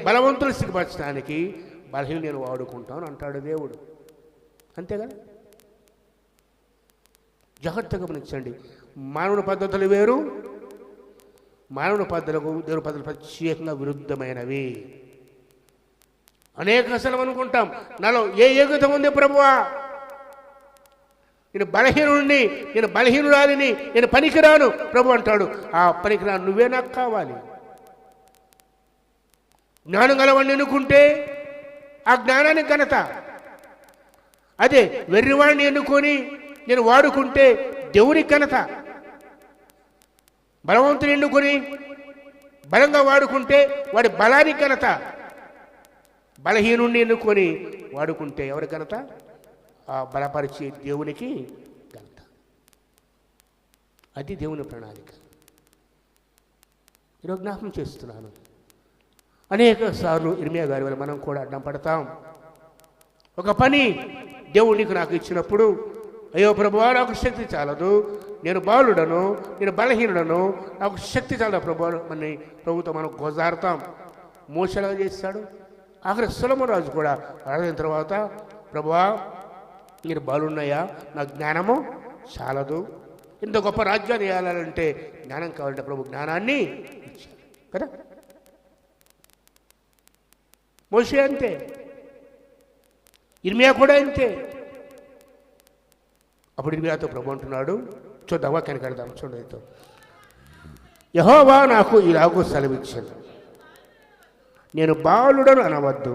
బలవంతులు సిగ్గుపరచడానికి బలహీన నేను వాడుకుంటాను అంటాడు దేవుడు. అంతే కదా? జాగ్రత్తగా గమనించండి. మానవుని పద్ధతులు వేరు, మానవుని పద్ధతులకు దేవుని పద్ధతులు ప్రత్యేకంగా విరుద్ధమైనవి. అనేక అసలు అనుకుంటాం, నాలో ఏ యోగ్యత ఉంది ప్రభువా, నేను బలహీనుడిని, నేను బలహీనురాలిని, నేను పనికిరాను ప్రభు అంటాడు. ఆ పనికిరాను నువ్వే నాకు కావాలి. జ్ఞానం గలవాడిని ఎన్నుకుంటే ఆ జ్ఞానానికి ఘనత. అదే వెర్రివాడిని ఎన్నుకొని నేను వాడుకుంటే దేవునికి ఘనత. బలవంతుని ఎన్నుకొని బలంగా వాడుకుంటే వాడి బలానికి ఘనత. బలహీనుడిని ఎన్నుకొని వాడుకుంటే ఎవరి ఘనత? ఆ బలపరిచే దేవునికి ఘనత. అది దేవుని ప్రణాళిక. ఈరోజు జ్ఞాపకం చేస్తున్నాను, అనేక సార్లు ఇర్మియా గారి వల్ల మనం కూడా అడ్డం పడతాం. ఒక పని దేవుడు నీకు నాకు ఇచ్చినప్పుడు, అయ్యో ప్రభువా నాకు శక్తి చాలదు, నేను బాలుడను, నేను బలహీనుడను, నాకు శక్తి చాలదు ప్రభు అని ప్రభుతో మనం గోజారుతాం. మోసలాగా చేస్తాడు. ఆఖరి సొలొమోను రాజు కూడా అడిగిన తర్వాత, ప్రభువా నేను బాలున్నాయా, నాకు జ్ఞానము చాలదు, ఇంత గొప్ప రాజ్యాన్ని వేయాలంటే జ్ఞానం కావాలంటే ప్రభు జ్ఞానాన్ని ఇచ్చాడు కదా. మోషే అంతే, ఇర్మియా కూడా అంతే. అప్పుడు ఇర్మియాతో ప్రభు అంటున్నాడు, చూద్దాం వాక్యానికి వెళ్దాం. చూడదు, యెహోవా నాకు ఇలాగూ సెలవిచ్చాను, నేను బాలుడను అనవద్దు,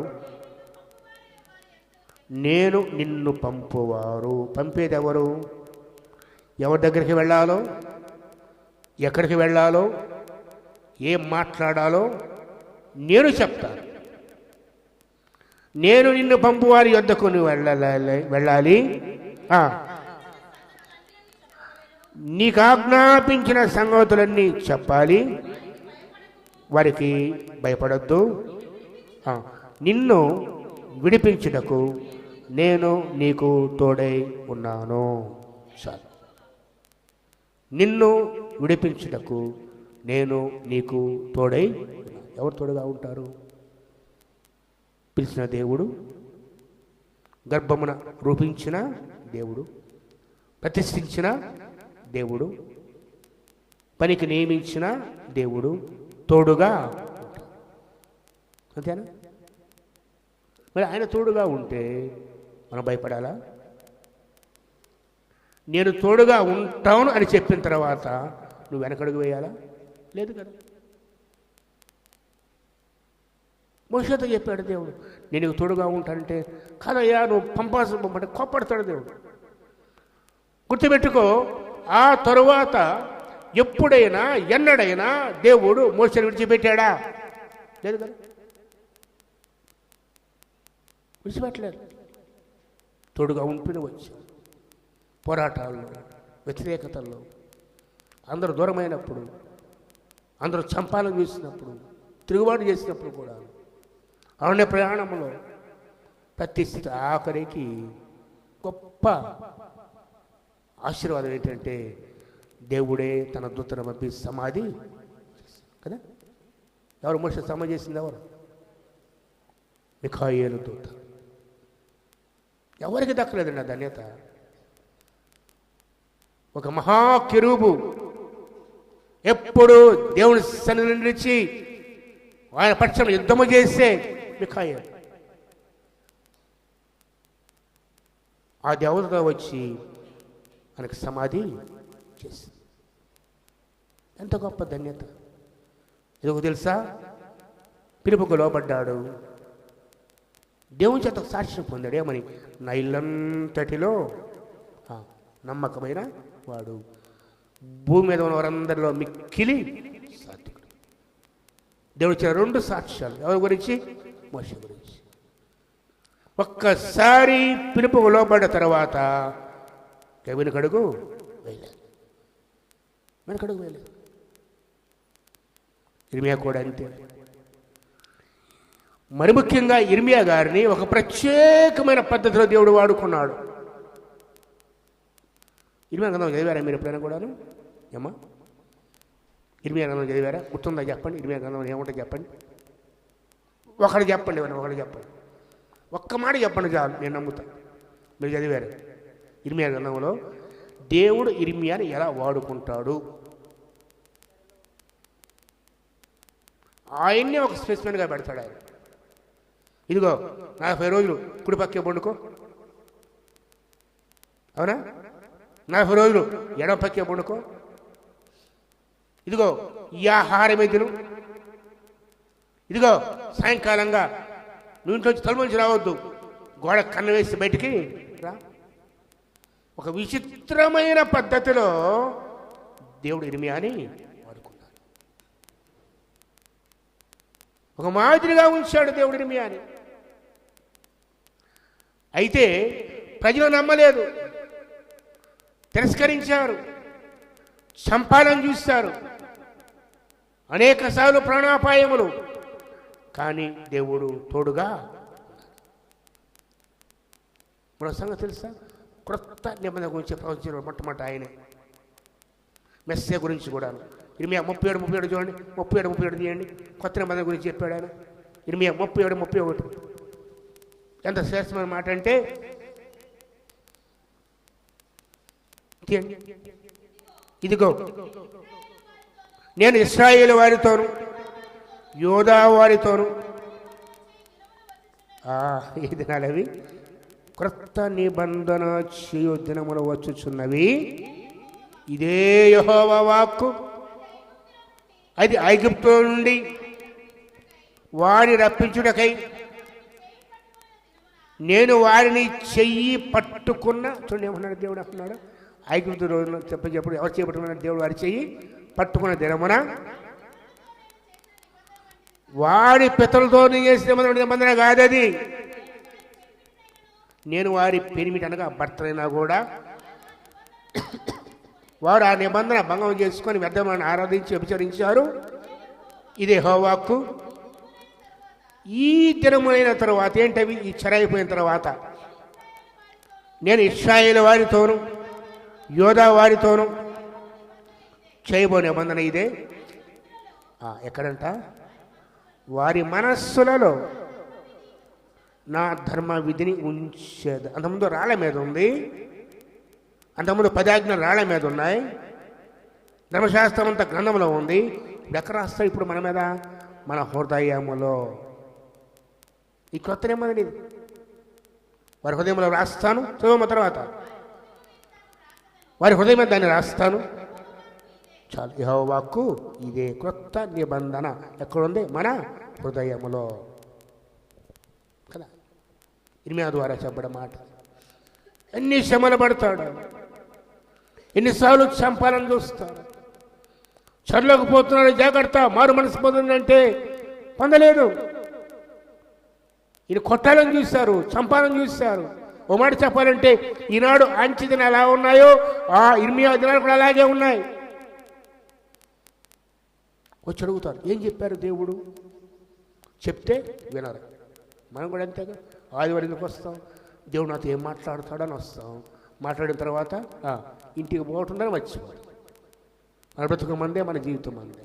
నేను నిన్ను పంపువారు. పంపేది ఎవరు? ఎవరి దగ్గరికి వెళ్ళాలో, ఎక్కడికి వెళ్ళాలో, ఏం మాట్లాడాలో నేను చెప్తాను. నేను నిన్ను పంపువారి యొద్దకు నువ్వు వెళ్ళాలి. నీకు ఆజ్ఞాపించిన సంగతులన్నీ చెప్పాలి, వారికి భయపడొద్దు. నిన్ను విడిపించుటకు నేను నీకు తోడై ఉన్నాను. చాలు. నిన్ను విడిపించుటకు నేను నీకు తోడై ఉన్నాను. ఎవరు తోడుగా ఉంటారు? పిలిచిన దేవుడు, గర్భమున రూపించిన దేవుడు, ప్రతిష్ఠించిన దేవుడు, పనికి నియమించిన దేవుడు తోడుగా ఉంటాడు. అంతేనా? మరి ఆయన తోడుగా ఉంటే మనం భయపడాలా? నేను తోడుగా ఉంటాను అని చెప్పిన తర్వాత నువ్వు వెనకడుగు వేయాలా? లేదు కదా. మోషేతో చెప్పాడు దేవుడు, నేను నీకు తోడుగా ఉంటానంటే, కాదయ్యా నువ్వు పంపంటే కోప్పడతాడు దేవుడు. గుర్తుపెట్టుకో, ఆ తరువాత ఎప్పుడైనా ఎన్నడైనా దేవుడు మోషేని విడిచిపెట్టాడా? లేదు కదా, విడిచిపెట్టలేదు. తోడుగా ఉంటూనే వచ్చి పోరాటాల్లో, వ్యతిరేకతల్లో, అందరూ దూరమైనప్పుడు, అందరూ చంపాలని చూసినప్పుడు, తిరుగుబాటు చేసినప్పుడు కూడా అరణ్య ప్రయాణంలో ప్రతి స్థితి ఆఖరికి గొప్ప ఆశీర్వాదం ఏంటంటే దేవుడే తన దూతను పంపి సమాధి కదా. ఎవరు మోషే సమాధి చేసింది? ఎవరు? మిఖాయేలు దూత. ఎవరికి దక్కలేదండి ఆ ధన్యత. ఒక మహాకెరూబు ఎప్పుడు దేవుని సన్నిధి నిలిచి ఆయన పక్షం యుద్ధము చేసే మిఖాయేలు. ఆ దేవతతో వచ్చి మనకు సమాధి చేసింది. ఎంత గొప్ప ధన్యత. ఇదిగో తెలుసా, పిలుపుకు లోబడ్డాడు, దేవుని చేత సాక్ష్యం పొందాడు. ఏమని? నా ఇల్లంతటిలో నమ్మకమైన వాడు, భూమి మీద ఉన్న వారందరిలో మిక్కిలి సాత్వికుడు. దేవుడు ఇచ్చిన 2 సాక్ష్యాలు. ఎవరి గురించి? మోషే గురించి. ఒక్కసారి పిలుపుకు లోబడ్డ తర్వాత వెనుకడుగు వేయలేదు. వెనుకడుగు వేయలేదు. ఇర్మియా కూడా అంతే. మరి ముఖ్యంగా ఇర్మియా గారిని ఒక ప్రత్యేకమైన పద్ధతిలో దేవుడు వాడుకున్నాడు. ఇర్మియా గ్రంథం చదివారా మీరు ఎప్పుడైనా కూడాను? ఏమ్మా, ఇర్మియా గ్రంథం చదివారా? గుర్తుందా? చెప్పండి. ఇర్మియా గ్రంథం ఏముంటుంది చెప్పండి. ఒకటి చెప్పండి, ఒకటి చెప్పండి, ఒక్క మాట చెప్పండి చాలు, నేను నమ్ముతాను. మీరు చదివారు ఇర్మియా గ్రంథంలో దేవుడు ఇర్మియాని ఎలా వాడుకుంటాడు? ఆయన్నే ఒక స్పెసిమెన్గా పెడతాడు ఆయన. ఇదిగో 40 రోజులు కుడి పక్కే పండుకో, అవునా? 40 రోజులు ఎడమ పక్కే పండుకో. ఇదిగో ఈ ఆహారమే తిను. ఇదిగో సాయంకాలంగా నువ్వు ఇంట్లోంచి తలుపు నుంచి రావద్దు, గోడ కన్ను వేసి బయటికి రా. ఒక విచిత్రమైన పద్ధతిలో దేవుడు ఇర్మియాని వాడుకున్నాడు. ఒక మాదిరిగా ఉంచాడు దేవుడు ఇర్మియాని. అయితే ప్రజలు నమ్మలేదు, తిరస్కరించారు, చంపాలని చూస్తారు, అనేక సార్లు ప్రాణాపాయములు. కానీ దేవుడు తోడుగా. మరో సంగతి తెలుసా? క్రొత్త నిబంధన గురించి ప్రవచించిన మొట్టమొదటి ఆయనే. మెస్సే గురించి కూడా ఇర్మియా 37 చూడండి, 37 తీయండి. కొత్త నిబంధన గురించి చెప్పాడు ఆయన. ఇర్మియా 37:31 ఎంత శ్రేష్టమైన మాట అంటే తీయండి. ఇదిగో నేను ఇశ్రాయేలు వారితోను యోధా వారితోను ఈ దినాలవి క్రొత్త నిబంధన చేయు దినములు వచ్చుచున్నవి. ఇదే యెహోవా వాక్కు. అది ఐగుప్తు నుండి వారి రప్పించుటకై నేను వారిని చెయ్యి పట్టుకున్న. చూడండి ఏమన్నాడు దేవుడు అంటున్నాడు. ఐగుప్తు రోజున చెప్పేటప్పుడు ఎవరు చేపట్టుకున్నాడు? దేవుడు వారి చెయ్యి పట్టుకున్న దినమున వారి పితలతో చేసిన నిబంధన కాదది. నేను వారి పెనిమిటి అనగా భర్తలైనా కూడా వారు ఆ నిబంధన భంగం చేసుకొని వ్యర్థమాన్ని ఆరాధించి వ్యభిచరించారు. ఇదే యెహోవాకు. ఈ దినములైన తరువాత ఏంటవి? ఈ చెరైపోయిన తర్వాత నేను ఇశ్రాయేలు వారితోను యోధా వారితోను చేయబోయే నిబంధన ఇదే. ఎక్కడంట? వారి మనస్సులలో నా ధర్మ విధిని ఉంచేది. అంతకుముందు రాళ్ల మీద ఉంది, అంతకుముందు 10 ఆజ్ఞలు రాళ్ల మీద ఉన్నాయి, ధర్మశాస్త్రం అంతా గ్రంథంలో ఉంది. ఇప్పుడు ఎక్కడ రాస్తాయి? ఇప్పుడు మన మీద, మన హృదయములో. ఈ కొత్త నిబంధన ఇది. వారి హృదయంలో రాస్తాను. చదువు తర్వాత వారి హృదయం మీద దాన్ని రాస్తాను. చాలు. యెహోవాకు ఇదే క్రొత్త నిబంధన ఎక్కడుంది? మన హృదయములో కదా. ఇర్మియా ద్వారా చెప్పడం మాట. ఎన్ని శ్రమలు పడతాడు, ఎన్నిసార్లు చంపాలని చూస్తాడు, చెరలోకి పోతున్నాడు, జాగ్రత్త, మారు మనసు పొందంటే పొందలేదు. ఈయన కొట్టాలని చూశారు, చంపాలని చూశారు, ఓ మాట చెప్పాలంటే ఈనాడు అంచె దినాలు ఎలా ఉన్నాయో ఆ ఇర్మియా దినాలు కూడా అలాగే ఉన్నాయి. వచ్చి అడుగుతారు, ఏం చెప్పారు దేవుడు? చెప్తే వినరు. మనం కూడా అంతేగా, ఆదివారం ఎందుకు వస్తాం? దేవుడు నాతో ఏం మాట్లాడతాడని వస్తాం. మాట్లాడిన తర్వాత ఇంటికి పోతుందని మర్చిపోతాం. మన బ్రతుకు మందే, మన జీవితం మందే.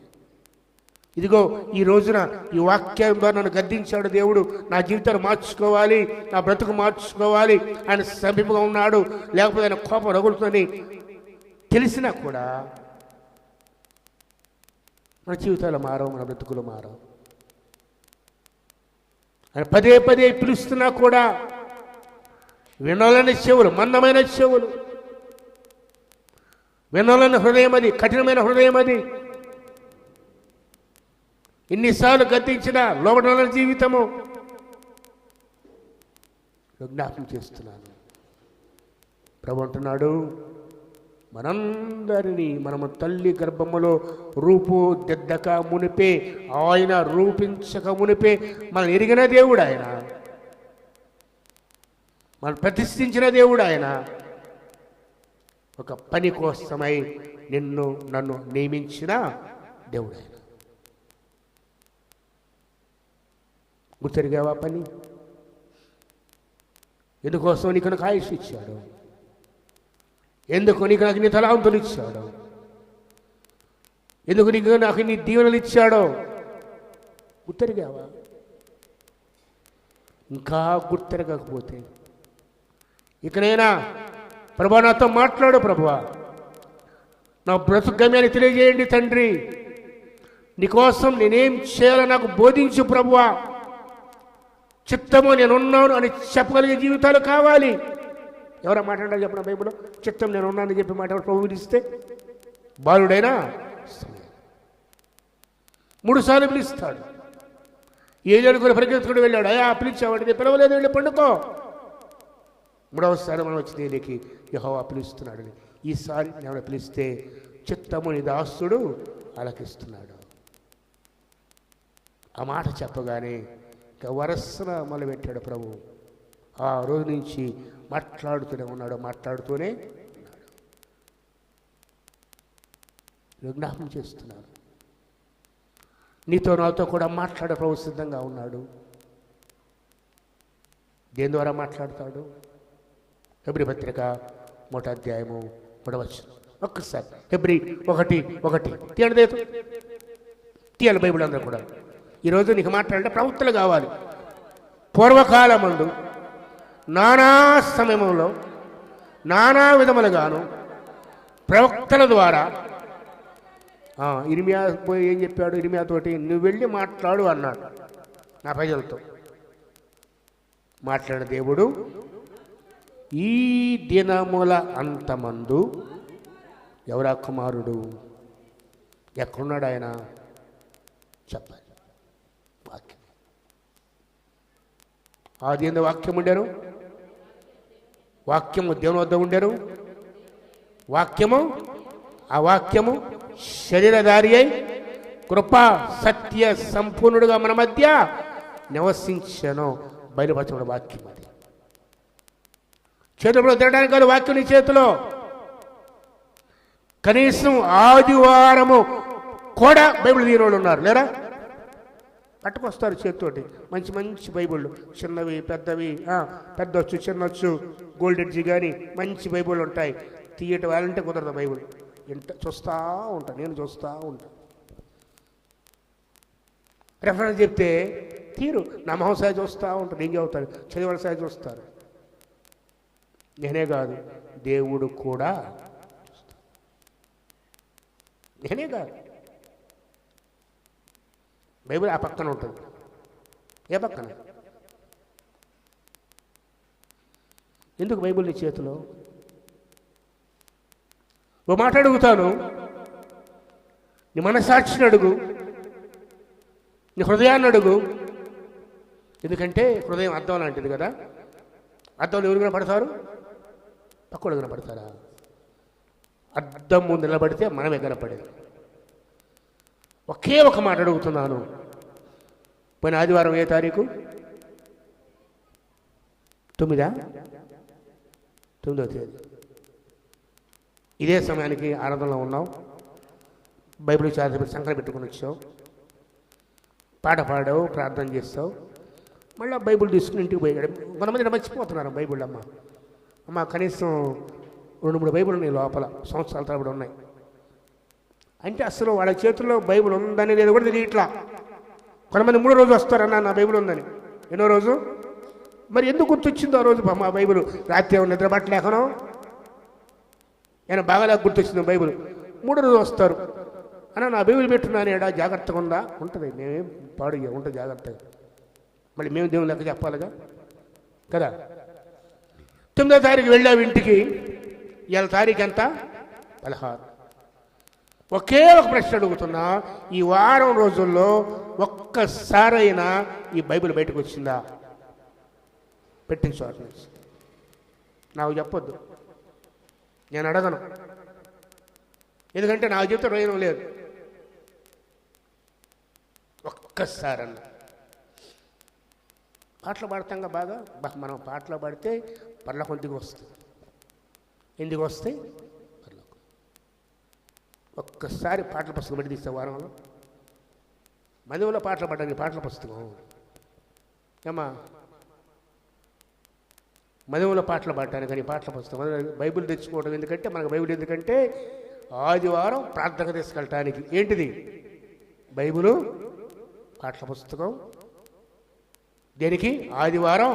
ఇదిగో ఈ రోజున ఈ వాక్యం ద్వారా నన్ను గద్దించాడు దేవుడు. నా జీవితాన్ని మార్చుకోవాలి, నా బ్రతుకు మార్చుకోవాలి, ఆయన సమీపంగా ఉన్నాడు, లేకపోతే ఆయన కోపం రగులుతుందని తెలిసినా కూడా మన జీవితాలు మారవు, మన బ్రతుకులు మారవు. ఆయన పదే పదే పిలుస్తున్నా కూడా వినాలని చెవులు, మందమైన చెవులు, వినాలని హృదయం, అది కఠినమైన హృదయం. అది ఎన్నిసార్లు గద్దించిన లోబడాలని జీవితము. జ్ఞాపకం చేస్తున్నాను. ప్రభు అంటున్నాడు, మనందరినీ మనము తల్లి గర్భములో రూపుదిద్దక మునిపే, ఆయన రూపించక మునిపే మనం ఎరిగిన దేవుడు ఆయన, మనం ప్రతిష్ఠించిన దేవుడు ఆయన. ఒక పని కోసమై నిన్ను నన్ను నియమించిన దేవుడు ఆయన. గుర్తెరిగావా పని? ఎందుకోసం నీకు నాకు ఆయుష్ ఇచ్చాడు, ఎందుకు నీకు నాకు నీ తలాంతులు ఇచ్చాడు, ఎందుకు నీకు నాకు నీ దీవెనలు ఇచ్చాడో గుర్తెరిగావా? ఇంకా గుర్తెరగకపోతే ఇకనైనా ప్రభువా నాతో మాట్లాడు, ప్రభువా నా బ్రతుకు గమ్యాన్ని తెలియజేయండి తండ్రి, నీకోసం నేనేం చేయాలో నాకు బోధించు ప్రభువా, చిత్తము నేనున్నాను అని చెప్పగలిగే జీవితాలు కావాలి. ఎవరా మాట్లాడారు చెప్పిన బైబిల్లో? చిత్తం నేను ఉన్నానని చెప్పి మాట ప్రభు ఇస్తే బాలుడైనా 3 సార్లు పిలుస్తాడు. ఏళ్ళు కూడా పరిగెత్తుకుని వెళ్ళాడు, అయ్యా పిలిచావాడిని, పిలవలేదు, వెళ్ళి పండుకో. 3వసారి మనం వచ్చి దీనికి యెహోవా పిలుస్తున్నాడని. ఈసారి నేను పిలిస్తే చిత్తము నీ దాసుడు ఆలకిస్తున్నాడు. ఆ మాట చెప్పగానే ఇక వరసన మొదలుపెట్టాడు ప్రభు. ఆ రోజు నుంచి మాట్లాడుతూనే ఉన్నాడు, మాట్లాడుతూనే ఉన్నాడు. జ్ఞాపకం చేస్తున్నాను, నీతో నాతో కూడా మాట్లాడే ప్రభు సిద్ధంగా ఉన్నాడు. దేని ద్వారా మాట్లాడతాడు? హెబ్రీ పత్రిక 1వ అధ్యాయము 3వ వచనం. ఒక్కసారి హెబ్రీ 1:1 తీయాలి బైబిల్ అందరూ కూడా. ఈరోజు నీకు మాట్లాడే ప్రవక్తలు కావాలి. పూర్వకాలమందు నానా సమయంలో నానా విధములుగాను ప్రవక్తల ద్వారా ఇర్మియా పోయి ఏం చెప్పాడు? ఇర్మియాతోటి నువ్వు వెళ్ళి మాట్లాడు అన్నాడు. నా ప్రజలతో మాట్లాడిన దేవుడు, ఈ దినముల అంతమందు ఎవరా కుమారుడు? ఎక్కడున్నాడు ఆయన? చెప్పాలి. వాక్యం. ఆది యందు వాక్యం ఉండెను, వాక్యము దేవుని వద్ద ఉండెను, వాక్యము ఆ వాక్యము శరీరధారి అయి కృపా సత్య సంపూర్ణుడుగా మన మధ్య నివసించెను. బయలుపరచబడిన వాక్యం అది. చేతుల్లో తినడానికి కాదు వాక్యం నీ చేతిలో. కనీసం ఆదివారము కూడా బైబిల్ తీయని వాళ్ళు ఉన్నారు లేరా? పట్టుకొస్తారు చేతితోటి మంచి మంచి బైబిళ్ళు, చిన్నవి పెద్దవి, పెద్దొచ్చు చిన్నొచ్చు, గోల్డెడ్జి కానీ మంచి బైబిళ్ళు ఉంటాయి. తీయటం వాళ్ళంటే కుదరదు. బైబిల్ చూస్తూ ఉంటాను, నేను చూస్తూ ఉంటాను. రెఫరెన్స్ చెప్తే తీరు నా మొహం సాయి చూస్తూ ఉంటాను. ఏం చదువుతాడు? చదివాళ్ళ సాయి చూస్తారు. నేనే కాదు, దేవుడు కూడా. నేనే కాదు, బైబిల్ ఆ పక్కన ఉంటుంది. ఏ పక్కన? ఎందుకు బైబిల్ నీ చేతిలో? ఓ మాట అడుగుతాను, నీ మనసాక్షిని అడుగు, నీ హృదయాన్ని అడుగు. ఎందుకంటే హృదయం అద్దం లాంటిది కదా. అద్దంలో ఎవరు కనపడతారు? పక్కడు కనపడతారా? అద్దం ముందు నిలబడితే మనమే కనపడేది. ఒకే ఒక మాట అడుగుతున్నాను. పోయిన ఆదివారం ఏ తారీఖు? 9 9వ తేదీ ఇదే సమయానికి ఆనందంలో ఉన్నాం. బైబిల్ చదివి సంకలం పెట్టుకుని వచ్చావు, పాట పాడావు, ప్రార్థన చేస్తావు, మళ్ళీ బైబిల్ తీసుకుని ఇంటికి పోయాడు. కొంతమంది మర్చిపోతున్నారు బైబిల్. అమ్మ కనీసం 2-3 బైబిల్ ఉన్నాయి లోపల, సంవత్సరాల తరబడి ఉన్నాయి. అంటే అసలు వాళ్ళ చేతుల్లో బైబిల్ ఉందని లేదు కూడా తెలియట్లా. కొంతమంది 3వ రోజు వస్తారన్న నా బైబిల్ ఉందని. ఎన్నో రోజు మరి ఎందుకు గుర్తొచ్చిందో ఆ రోజు మా బైబిల్? రాత్రి ఏమో నిద్ర పట్టలేకనో ఏమైనా బాగాలేక గుర్తొచ్చిందో బైబిల్. 3వ రోజు వస్తారు అన్న నా బైబిల్ పెట్టున్నాను ఏడా, జాగ్రత్తగా ఉందా? ఉంటుంది, మేమేం పాడు ఉంటుంది జాగ్రత్తగా. మళ్ళీ మేము దేవుని లెక్క చెప్పాలిగా కదా. 9వ తారీఖు వెళ్ళావు ఇంటికి, ఇవాళ తారీఖు ఎంత? 16. ఒకే ఒక ప్రశ్న అడుగుతున్నా, ఈ వారం రోజుల్లో ఒక్కసారైనా ఈ బైబిల్ బయటకు వచ్చిందా? పెట్టించు చోట నుంచి. నాకు చెప్పొద్దు, నేను అడగను, ఎందుకంటే నాకు చెప్తే రోయనం లేదు. ఒక్కసారన్నా పాటలు పాడతాంగా బాగా. మనం పాటలు పాడితే పర్లోకం దిగి వస్తుంది. ఎందుకు వస్తాయి? పర్లోకం. ఒక్కసారి పాటల పుస్తకం పెట్టి తీస్తే వారంలో మందిలో పాటలు పాడడానికి పాటల పుస్తకం ఏమా, మదిలో పాటలు పాడటానికి కానీ పాటల పుస్తకం. బైబిల్ తెచ్చుకోవడం ఎందుకంటే, మనకు బైబిల్ ఎందుకంటే ఆదివారం ప్రార్థనకు తీసుకెళ్ళటానికి. ఏంటిది? బైబిలు, పాటల పుస్తకం. దేనికి? ఆదివారం.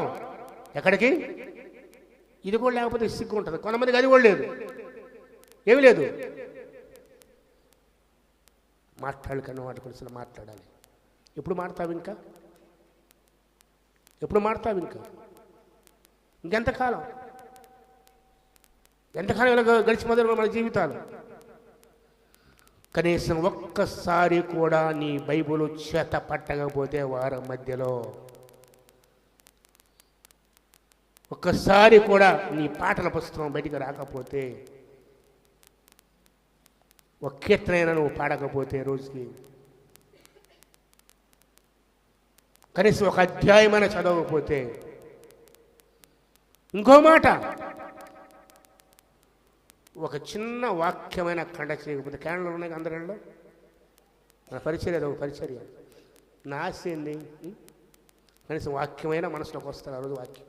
ఎక్కడికి? ఇది కూడా లేకపోతే సిగ్గు ఉంటుంది కొంతమందికి. అది కూడా లేదు, ఏమి లేదు. మాట్లాడకన్నా వాటి గురించి మాట్లాడాలి. ఎప్పుడు మాడతావు ఇంకా? ఎప్పుడు మాడతావు ఇంకా? ఇంకెంతకాలం? ఎంతకాలం ఇలా గడిచిపోతారు మన జీవితాలు? కనీసం ఒక్కసారి కూడా నీ బైబిల్ చేత పట్టకపోతే వారం మధ్యలో, ఒక్కసారి కూడా నీ పాటల పుస్తకం బయటికి రాకపోతే, ఒక కీర్తనైనా నువ్వు పాడకపోతే రోజుకి, కనీసం ఒక అధ్యాయమైన చదవకపోతే, ఇంకో మాట ఒక చిన్న వాక్యమైన కండ చేయకపోతే, క్యాండలు ఉన్నాయి అందరిలో, మన పరిచర్య ఒక పరిచర్య, నా ఆశ ఏంది? కనీసం వాక్యమైన మనసులోకి వస్తారు ఆ రోజు. వాక్యం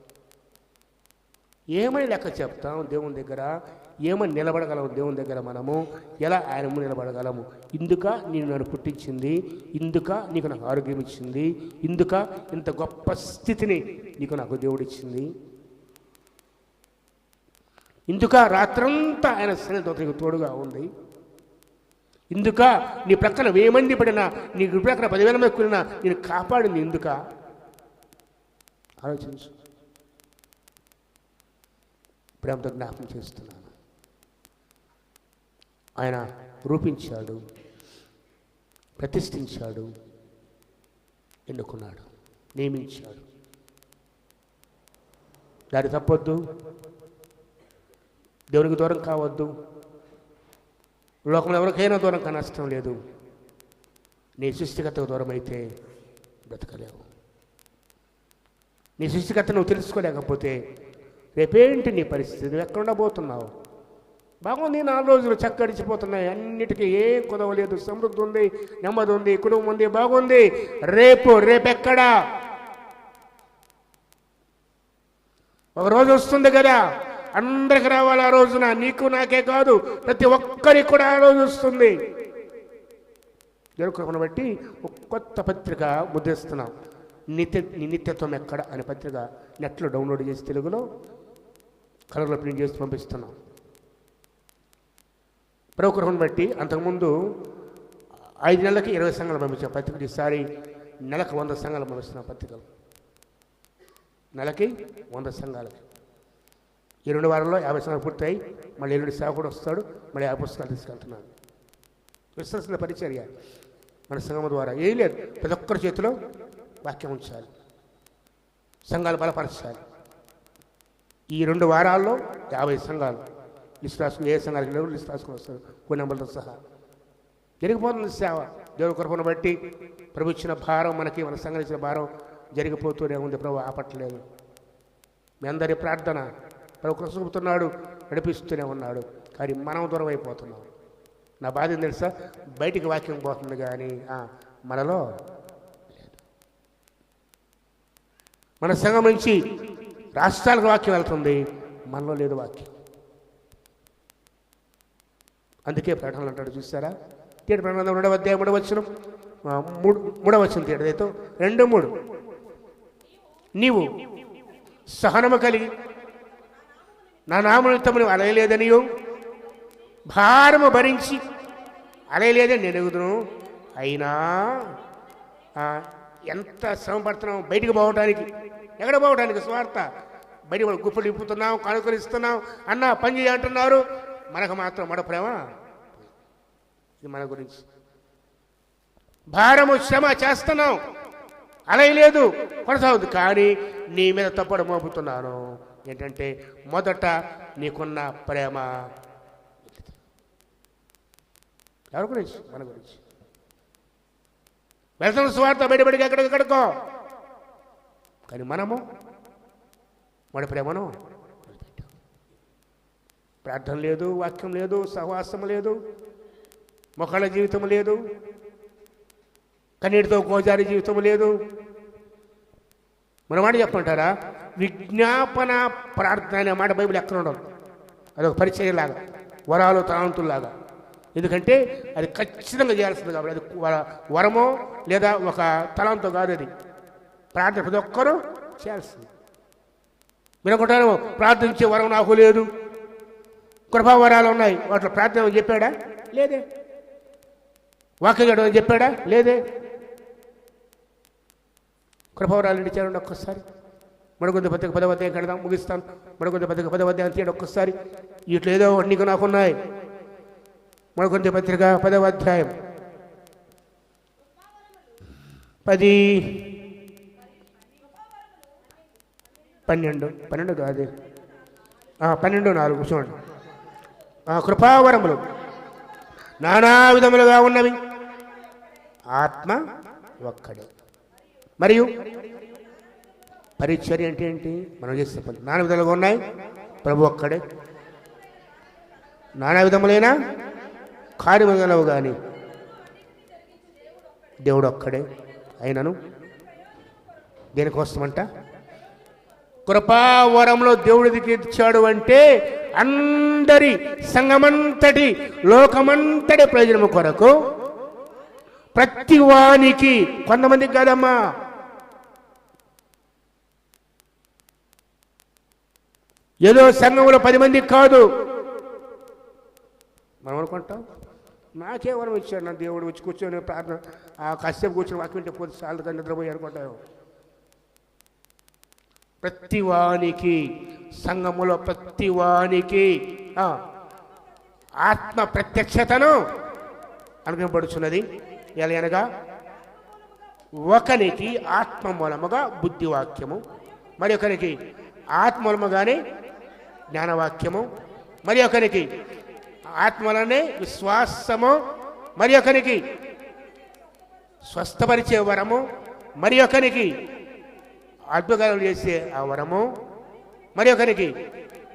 ఏమని లెక్క చెప్తాం దేవుని దగ్గర? ఏమని నిలబడగలము దేవుని దగ్గర? మనము ఎలా ఆయన నిలబడగలము? ఇందుక నేను నన్ను పుట్టించింది, ఇందుక నీకు నాకు ఆరోగ్యం ఇచ్చింది, ఇందుక ఇంత గొప్ప స్థితిని నీకు నాకు దేవుడిచ్చింది, ఇందుక రాత్రంతా ఆయన సన్నిధితో నీకు తోడుగా ఉంది, ఇందుక నీ ప్రక్కన 1000 మంది పడినా, నీ ప్రక్కన 10,000 మంది కూడినా నేను కాపాడింది ఇందుక. ఆలోచించు. ప్రేమతో జ్ఞాపకం చేస్తున్నాను. ఆయన రూపించాడు, ప్రతిష్ఠించాడు, ఎన్నుకున్నాడు, నియమించాడు. దాన్ని తప్పొద్దు, దేవునికి దూరం కావద్దు. లోకంలో ఎవరికైనా దూరం కానీ నష్టం లేదు. నీ సృష్టికర్తకు దూరం అయితే బ్రతకలేవు. నీ సృష్టికర్త నువ్వు తెలుసుకోలేకపోతే రేపేంటి నీ పరిస్థితి? నువ్వు ఎక్కడ ఉండబోతున్నావు? బాగుంది, 4 రోజులు చక్కడిచిపోతున్నాయి, అన్నిటికీ ఏం కుదవలేదు, సమృద్ధి ఉంది, నెమ్మది ఉంది, కుటుంబం ఉంది, బాగుంది. రేపెక్కడా? ఒక రోజు వస్తుంది కదా, అందరికి రావాలి ఆ రోజున. నీకు నాకే కాదు, ప్రతి ఒక్కరికి కూడా ఆ రోజు వస్తుంది. జరుగుతున్న బట్టి ఒక కొత్త పత్రిక ముద్రిస్తున్నాం. నిత్యత్వం ఎక్కడ అనే పత్రిక నెట్లో డౌన్లోడ్ చేసి తెలుగులో కలర్లో ప్రింట్ చేసి పంపిస్తున్నాం. ప్రభుత్వం బట్టి అంతకుముందు 5 నెలలకి 20 సంఘాలు పంపించాం పత్రికలు. ఈసారి నెలకు 100 సంఘాలు పంపిస్తున్నాం పత్రికలు. నెలకి 100 సంఘాలకి. ఈ 2 వారాల్లో 50 సంఘాలు పూర్తయి మళ్ళీ 2 సేవకుడు వస్తాడు, మళ్ళీ 50 పుస్తకాలు తీసుకెళ్తున్నాను. విశ్వసన పరిచర్య మన సంఘం ద్వారా ఏం లేదు. ప్రతి ఒక్కరి చేతిలో వాక్యం ఉంచాలి, సంఘాలు బలపరచాలి. ఈ 2 వారాల్లో 50 సంఘాలు లిస్ట్ రాసుకుని, ఏ సంఘాలకి లేవు లిస్ట్ రాసుకుని వస్తారు, కొన్ని నెంబర్లతో సహా. జరిగిపోతుంది సేవ. దేవుని కృపను బట్టి ప్రభు ఇచ్చిన భారం, మనకి మన సంఘం ఇచ్చిన భారం జరిగిపోతూనే ఉంది. ప్రభు ఆపట్లేదు. మీ అందరి ప్రార్థన ప్రభు చూపుతున్నాడు, నడిపిస్తూనే ఉన్నాడు. కానీ మనం దూరం అయిపోతున్నాం. నా బాధ ఏం తెలుసా? బయటికి వాక్యం పోతుంది కానీ మనలో లేదు. మన సంఘం నుంచి రాష్ట్రాలకు వాక్యం వెళ్తుంది, మనలో లేదు వాక్యం. అందుకే ప్రకటనలు అంటాడు, చూస్తారా? తీయటి ప్రకటన 2వ అధ్యాయం 3వ వచనం, 3వ వచనం తీయడైతే 2:3. నీవు సహనము కలిగి నా నామనిమిత్తము అలయలేదనియో, భారము భరించి అలయలేదని నేను ఎరుగుదును. అయినా ఎంత శ్రమ పడుతున్నాం బయటికి పోవటానికి. ఎక్కడ పోవటానికి? స్వార్థ. బయట గుప్పలు ఇప్పుతున్నాం, కనుకరిస్తున్నాం, అన్న పని చేయంటున్నారు. మనకు మాత్రం మన ప్రేమ. ఇది మన గురించి. భారము శ్రమ చేస్తున్నాం, అలయలేదు, కొనసాగుతుంది. కానీ నీ మీద తప్పడు మోపుతున్నాను. ఏంటంటే మొదట నీకున్న ప్రేమ. ఎవరి గురించి? మన గురించి. వెళ్తున్న స్వార్థ బయటబడికి ఎక్కడికో. కానీ మనము మన ప్రేమను ప్రార్థన లేదు, వాక్యం లేదు, సహవాసం లేదు, మొక్కల జీవితం లేదు, కన్నీటితో గోజారి జీవితం లేదు. మన మాట చెప్పమంటారా? విజ్ఞాపన ప్రార్థన అనే మాట బైబిల్ ఎక్కడ ఉండదు. అదొక పరిచర్యలాగా, వరాలు తలాంతుల్లాగా. ఎందుకంటే అది ఖచ్చితంగా చేయాల్సింది కాబట్టి. అది వరమో లేదా ఒక తలాంతో కాదు. అది ప్రార్థన ప్రతి ఒక్కరూ చేయాల్సింది. వినుకుంటాను, ప్రార్థించే వరం నాకు లేదు, కృపావరాలు ఉన్నాయి, వాటిలో ప్రార్థన చెప్పాడా? లేదే. వాక్యం చేయడం చెప్పాడా? లేదే. కృపావరాలు ఇచ్చారండి. ఒక్కసారి మడకొంది పత్రిక 10వ అధ్యాయం కడదాం, ముగిస్తాను. మడకొంది పత్రిక 10వ అధ్యాయం తీయండి ఒక్కసారి. ఇట్లా ఏదో నీకు నాకున్నాయి. మడకొంది పత్రిక 10వ అధ్యాయం 12 కాదు, 12:4 చూడండి. కృపావరములు నానా విధములుగా ఉన్నవి, ఆత్మ ఒక్కడే. మరియు పరిచర్య అంటే ఏంటి? మనం చేసే పని నానా విధాలుగా ఉన్నాయి, ప్రభు ఒక్కడే. నానా విధములైన కార్యములు కానీ దేవుడు ఒక్కడే. అయినను దేనికోసమంట? కృపావరంలో దేవుడికి ఇచ్చాడు అంటే అందరి సంఘమంతటి లోకమంతటి ప్రయోజనము కొరకు, ప్రతి వానికి. కొంతమందికి కాదమ్మా, ఏదో సంఘంలో 10 మందికి కాదు. మనం అనుకుంటాం నాకే వరం ఇచ్చాడు, నా దేవుడు వచ్చి కూర్చొని ప్రార్థన కాసేపు కూర్చొని వాక్యం పోతే సార్లు కానీ నిద్రపోయి అనుకుంటావు. ప్రతివానికి, సంఘములో ప్రతివానికి ఆత్మ ప్రత్యక్షతను అనుభవపడుచున్నది. ఎలా అనగా ఒకనికి ఆత్మ మూలముగా బుద్ధివాక్యము, మరి ఒకరికి ఆత్మ మూలముగానే జ్ఞానవాక్యము, మరి ఒకరికి ఆత్మలనే విశ్వాసము, మరి ఒకరికి స్వస్థపరిచే వరము, మరి ఒకరికి అద్భుతాలు చేసే ఆ వరము, మరి ఒకరికి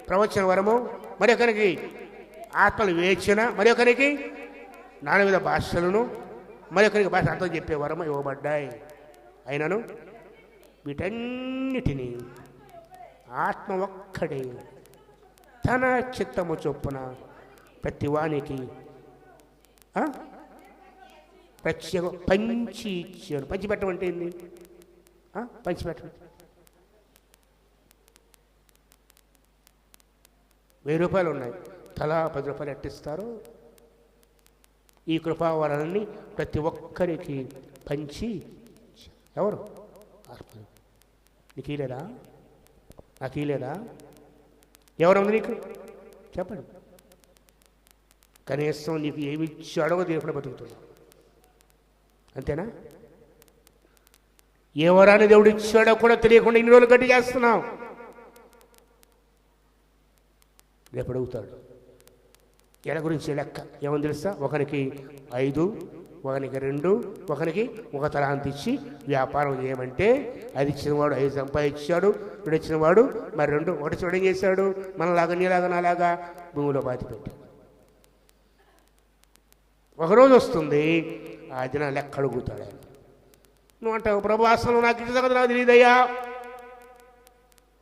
ప్రవచన వరము, మరి ఒకరికి ఆత్మలు వేచన, మరి ఒకరికి నానా భాషలను, మరి ఒకరికి భాష అర్థం చెప్పే వరము ఇవ్వబడ్డాయి. అయినను వీటన్నిటినీ ఆత్మ ఒక్కడే తన చిత్తము చొప్పున ప్రతివానికి ప్రత్యేక పంచి ఇచ్చాను. పంచిపెట్టడం అంటే ఏంది? పంచిపెట్టడం. 1000 రూపాయలు ఉన్నాయి, తలా 10 రూపాయలు ఎట్టిస్తారు. ఈ కృపావరాన్ని ప్రతి ఒక్కరికి పంచి ఎవరు? ఆత్మ. నీకు ఇలేదా? నాకు ఇలేదా? ఎవరుంది నీకు? చెప్పండి. కనీసం నీకు ఏమి ఇచ్చాడో దేవుడు బతుకుతున్నావు. అంతేనా? ఏ వరాన్ని దేవుడు ఇచ్చాడో కూడా తెలియకుండా ఇన్ని రోజులు గట్టి చేస్తున్నావు. రేపు అడుగుతాడు. ఎలా గురించి లెక్క ఏమని తెలుసా? ఒకరికి 5, ఒకనికి 2, ఒకనికి 1 తలాంతు ఇచ్చి వ్యాపారం చేయమంటే అది ఇచ్చినవాడు 5 సంపాదించాడు, 2 ఇచ్చినవాడు మరి 2 ఒకటి చూడడం చేశాడు. మనలాగా నీలాగా నాలాగా భూమిలో బాతి పెట్టాడు. ఒకరోజు వస్తుంది, ఆ దిన లెక్క అడుగుతాడు ఆయన. నువ్వు అంటావు ప్రభు అసలు నాకు ఇచ్చిన సంగతి నాకు తెలియదయ్యా,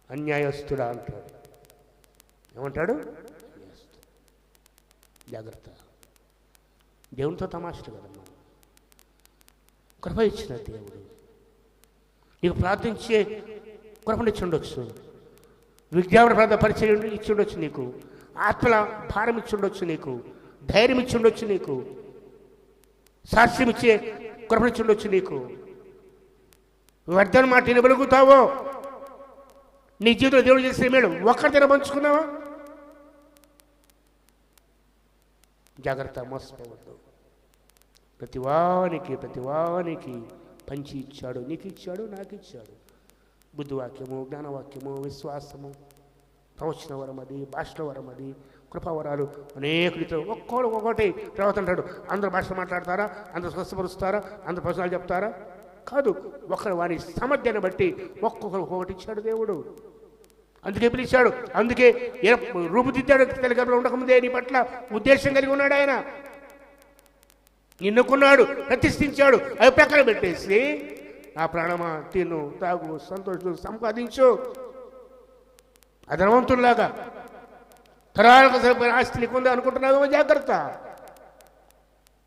అన్యాయస్తుడా అంటాడు. ఏమంటాడు? జాగ్రత్త, దేవునితో తమాషలు కదమ్మా. కృప ఇచ్చిన దేవుడు నీకు ప్రార్థించే కృపనిచ్చి ఉండొచ్చు, విజ్ఞాపన ప్రార్థన పరిచయం ఇచ్చి ఉండొచ్చు, నీకు ఆత్మల భారం ఇచ్చి ఉండొచ్చు, నీకు ధైర్యం ఇచ్చి ఉండొచ్చు, నీకు సాక్ష్యం ఇచ్చే కృపనిచ్చి ఉండొచ్చు. నీకు వర్ధన మాట నిలబలుగుతావో నీ జీవితంలో దేవుడు చేసే మేలు ఒక్కరితో పంచుకున్నావా? జాగ్రత్త, మోసపోవద్దు. ప్రతివానికి పంచి ఇచ్చాడు. నీకు ఇచ్చాడు, నాకు ఇచ్చాడు. బుద్ధివాక్యము, జ్ఞానవాక్యము, విశ్వాసము, ప్రవచన వరం అది, భాషల వరం అది, కృపావరాలు అనేక రీతిలో ఒక్కొక్కటి తర్వాత అంటాడు. అందరు భాషలు మాట్లాడతారా? అందరు స్వస్థపరుస్తారా? అందరు ప్రశ్నలు చెప్తారా? కాదు. ఒకరు వారి సామర్థ్యాన్ని బట్టి ఒక్కొక్కరు ఒక్కొక్కటి ఇచ్చాడు దేవుడు. అందుకే పిలిచాడు, అందుకే రూపుదిద్దాడు. తెలంగాణలో ఉండకముందే నీ పట్ల ఉద్దేశం కలిగి ఉన్నాడు ఆయన. నిన్నుకున్నాడు, ప్రతిష్ఠించాడు. అవి పక్కన పెట్టేసి ఆ ప్రాణమా తిను, తాగు, సంతోషం, సంపాదించు, అధనవంతుల్లాగా తరాలకు సరిపోయిన ఆస్తి నీకుందా అనుకుంటున్నావు. జాగ్రత్త.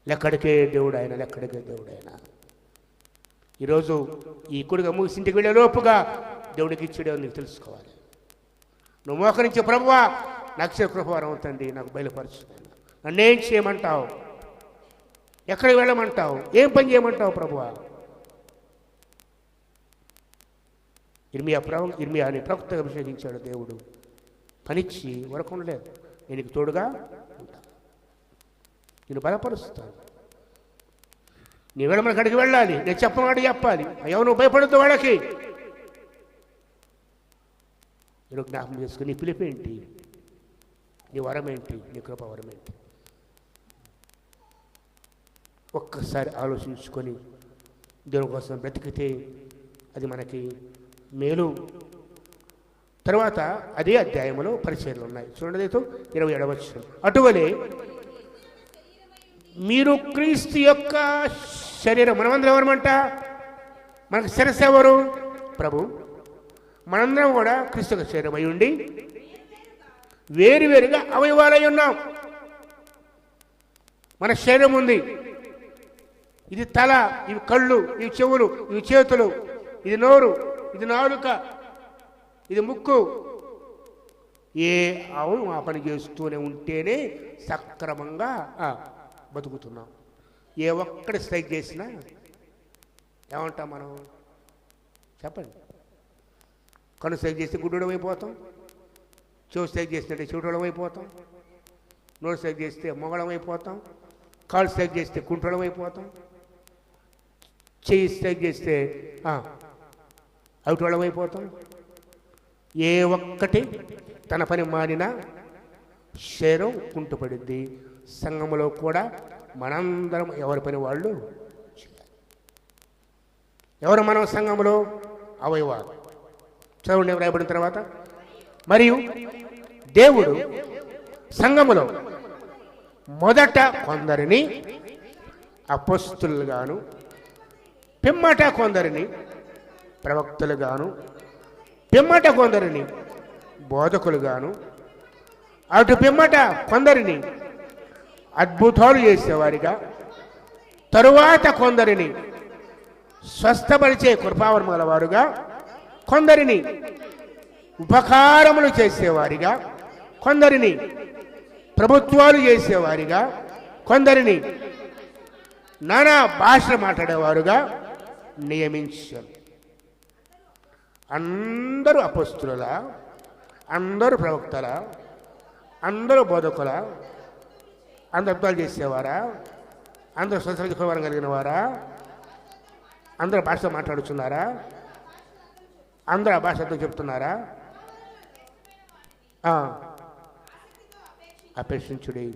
లెక్కడికే దేవుడు ఆయన, లెక్కడికే దేవుడు ఆయన. ఈరోజు ఈ కొడుకు ముగిసి ఇంటికి వెళ్ళే లోపుగా దేవుడికి ఇచ్చాడో నీకు తెలుసుకోవాలి. నువ్వు మోకరించే ప్రభువా నాకు కృపవరం అవుతుంది, నాకు బయలుపరుచున్నాను, నన్నేం చేయమంటావు, ఎక్కడికి వెళ్ళమంటావు, ఏం పని చేయమంటావు ప్రభువా? ఇర్మియాని ప్రవక్తగా అభిషేకించాడు దేవుడు. పనిచ్చి వరకు ఉండలేదు. నేను నీకు తోడుగా ఉంటాను, నేను బలపరుస్తాను. నీ వెళ్ళమని అక్కడికి వెళ్ళాలి, నేను చెప్పవాడు చెప్పాలి. అయ్యో నువ్వు భయపడద్దు వాళ్ళకి. నేను జ్ఞాపకం చేసుకుని నీ పిలిపేంటి, నీ వరం ఏంటి, నీ కృప వరం ఏంటి? ఒక్కసారి ఆలోచించుకొని దేవుని కోసం బ్రతికితే అది మనకి మేలు. తర్వాత అదే అధ్యాయంలో పరిచయాలు ఉన్నాయి. చూడండి 27వ వచనం. అటువలే మీరు క్రీస్తు యొక్క శరీరం. మనమందరం ఎవరమంట? మనకు శిరస్సు ఎవరు? ప్రభు. మనందరం కూడా క్రీస్తు యొక్క శరీరం అయి ఉండి వేరువేరుగా అవయవాలై ఉన్నాం. మన శరీరం ఉంది. ఇది తల, ఇవి కళ్ళు, ఇవి చెవులు, ఇవి చేతులు, ఇది నోరు, ఇది నాలుక, ఇది ముక్కు. ఏ అవును ఆ పని చేస్తూనే ఉంటేనే సక్రమంగా బతుకుతున్నాం. ఏ ఒక్కడి స్ట్రైక్ చేసినా ఏమంటాం మనం? చెప్పండి. కన్ను స్ట్రైక్ చేస్తే గుడ్డడం అయిపోతాం, చెవు స్ట్రైక్ చేసినట్టే చెవిటోళం అయిపోతాం, నోరు స్ట్రైక్ చేస్తే మొగడం అయిపోతాం, కాళ్ళు స్ట్రైక్ చేస్తే కుంటడం అయిపోతాం, చెయ్యి స్ట్రైక్ చేస్తే అవుటోళం అయిపోతాం. ఏ ఒక్కటి తన పని మానినా శరీరం కుంటుపడింది. సంఘములో కూడా మనందరం ఎవరి పని వాళ్ళు చేయాలి. ఎవరు మనం సంఘములో? అవయవాలు. చదవండి రాయబడిన తర్వాత. మరియు దేవుడు సంఘములో మొదట కొందరిని అపోస్తులుగాను, పిమ్మట కొందరిని ప్రవక్తలుగాను, పిమ్మట కొందరిని బోధకులుగాను, అటు పిమ్మట కొందరిని అద్భుతాలు చేసేవారిగా, తరువాత కొందరిని స్వస్థపరిచే కృపావరం గలవారుగా, కొందరిని ఉపకారములు చేసేవారిగా, కొందరిని ప్రభుత్వాలు చేసేవారిగా, కొందరిని నానా భాషలు మాట్లాడేవారుగా నియమించారు. అందరూ అపోస్తుల, అందరూ ప్రవక్తల, అందరూ బోధకుల, అందరూ అద్భుతాలు చేసేవారా, అందరూ స్వతంత్రం కలిగిన వారా, అందరూ భాషతో మాట్లాడుతున్నారా, అందరూ ఆ భాషతో చెప్తున్నారా? అపేక్షించుడి.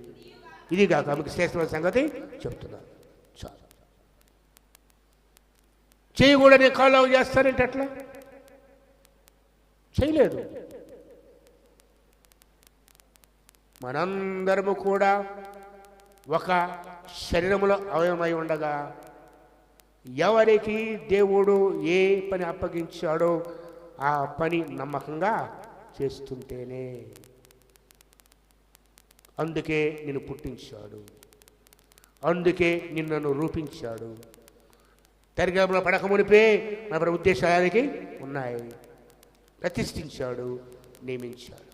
ఇది కాక మీకు శ్రేష్టమైన సంగతి చెప్తున్నారు. చాలు. చేయకూడని కాళ్ళు చేస్తారంటే అట్లా చేయలేదు. మనందరము కూడా ఒక శరీరములో అవయవమై ఉండగా ఎవరికి దేవుడు ఏ పని అప్పగించాడో ఆ పని నమ్మకంగా చేస్తుంటేనే. అందుకే నిన్ను పుట్టించాడు, అందుకే నిన్ను రూపించాడు. తరిగంలో పడకమునిపే మన ఉద్దేశానికి ఉన్నాయి. ప్రతిష్ఠించాడు, నియమించాడు.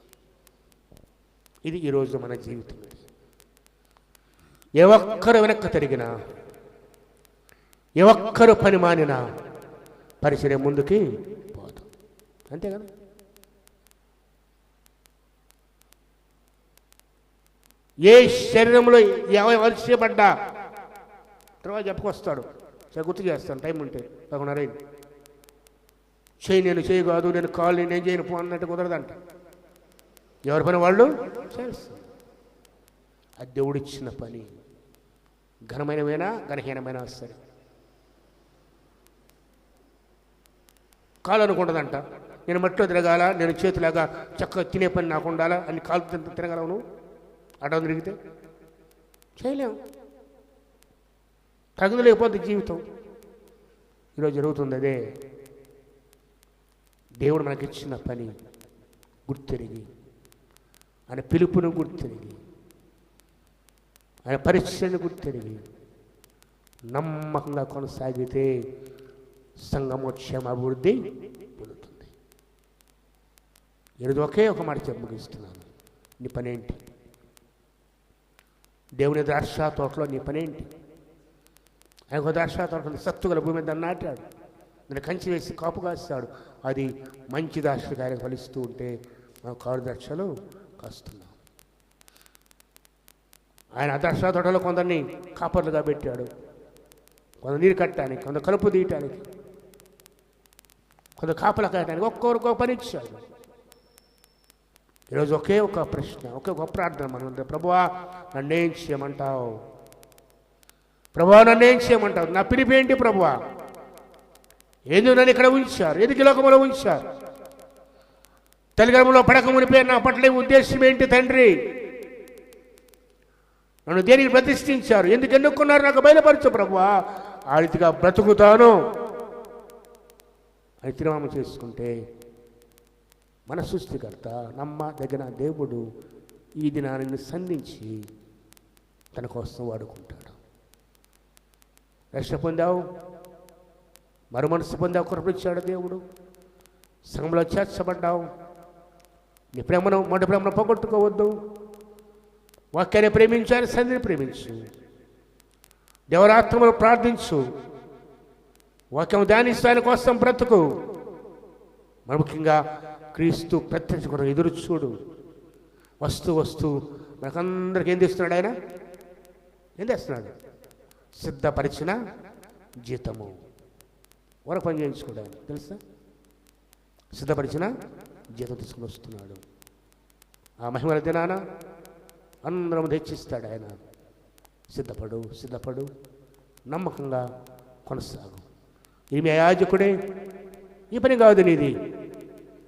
ఇది ఈరోజు మన జీవితం. ఏ ఒక్కరు వెనక్కి తిరిగినా, ఏ ఒక్కరు పని మానినా పరిచయం ముందుకి పోదు. అంతే కదా. ఏ శరీరంలో అలసిపడ్డా తర్వాత చెప్పుకొస్తాడు, గుర్తు చేస్తాను టైం ఉంటే 11:30 చేయి నేను చేయి కాదు, నేను కాళ్ళు నేను చేయను పో అన్నట్టు కుదరదంట. ఎవరి పని వాళ్ళు చేస్తారు. అది దేవుడిచ్చిన పని. ఘనమైనమైనా ఘనహీనమైనా సరే. కాలు అనుకుంటుందంట, నేను మట్టిలో తిరగాల, నేను చేతిలాగా చక్కగా తినే పని నాకు ఉండాలా అని కాలు తిరగలవు. నువ్వు అడ్డం తిరిగితే చేయలేము. తగుదలేకపోతే జీవితం. ఈరోజు జరుగుతుంది అదే. దేవుడు మనకిచ్చిన పని గుర్తెరిగి, ఆయన పిలుపును గుర్తెరిగి, ఆయన పరీక్షను గుర్తెరిగి నమ్మకంగా కొనసాగితే సంఘము క్షేమాభివృద్ధి పొందుతుంది. ఈరోజు ఒకే ఒక మాట చెప్పి ముగిస్తున్నాను. నీ పనేంటి? దేవుని ద్రాక్ష తోటలో నీ పనేంటి? ఆయన ఒక ద్రాక్ష తోట సత్తుగల భూమి మీద నాటాడు, దాన్ని కంచి వేసి కాపు కాస్తాడు. అది మంచి ద్రాక్షకాయలు ఫలిస్తూ ఉంటే మనం కారు ద్రాక్షలు కాస్తున్నాం. ఆయన ద్రాక్ష తోటలో కొందరిని కాపర్లుగా పెట్టాడు, కొంత నీరు కట్టడానికి, కొంత కలుపు తీయటానికి, కొంత కాపలా కాయటానికి ఒక్కొక్కరికి ఒక పని ఇచ్చాడు. ఈరోజు ఒకే ఒక ప్రశ్న, ఒకే ఒక ప్రార్థన మనం, ప్రభువా నన్నేం చేయమంటావు? ప్రభువా నన్నేం చేయమంటావు? నా పిలిపి ఏంటి ప్రభువా? ఎందుకు నన్ను ఇక్కడ ఉంచారు? ఎందుకు లోకంలో ఉంచారు? తల్లిగర్భంలో పడక మునిపే నా పట్ల ఉద్దేశం ఏంటి తండ్రి? నన్ను దేనికి ప్రతిష్ఠించారు? ఎందుకు ఎన్నుకున్నారు? నాకు బయలుపరచు ప్రభువా. ఆ రీతిగా బ్రతుకుతాను అని తీర్మానం చేసుకుంటే మన సృష్టికర్త నమ్మదగిన దేవుడు ఈ దినాన్ని సంధించి తన కోసం వాడుకుంటాడు. రక్షణ పొందావు, మరు మనసు పొందావు, కృపనిచ్చాడు దేవుడు. సంఘంలో చేర్చబడ్డావు. నీ ప్రేమను మొదటి ప్రేమను పోగొట్టుకోవద్దు. వాక్యాన్ని ప్రేమించాలి, సంధిని ప్రేమించు, దేవరాత్మను ప్రార్థించు, వాక్యం ధ్యానిస్తూ ఆయన కోసం బ్రతుకు. మరి ముఖ్యంగా క్రీస్తు ప్రత్యక్ష కొరకు ఎదురు చూడు. వస్తూ మనకందరికి ఏం తెస్తున్నాడు? ఆయన ఏం తెస్తున్నాడు? సిద్ధపరిచిన జీతము. వరకు పని చేయించుకోడు ఆయన, తెలుసా? సిద్ధపరిచిన జీతం తీసుకుని వస్తున్నాడు. ఆ మహిమల దినాన అందరం తెచ్చిస్తాడు ఆయన. సిద్ధపడు, నమ్మకంగా కొనసాగు. ఈమె యాజకుడే, ఈ పని కాదు నీది.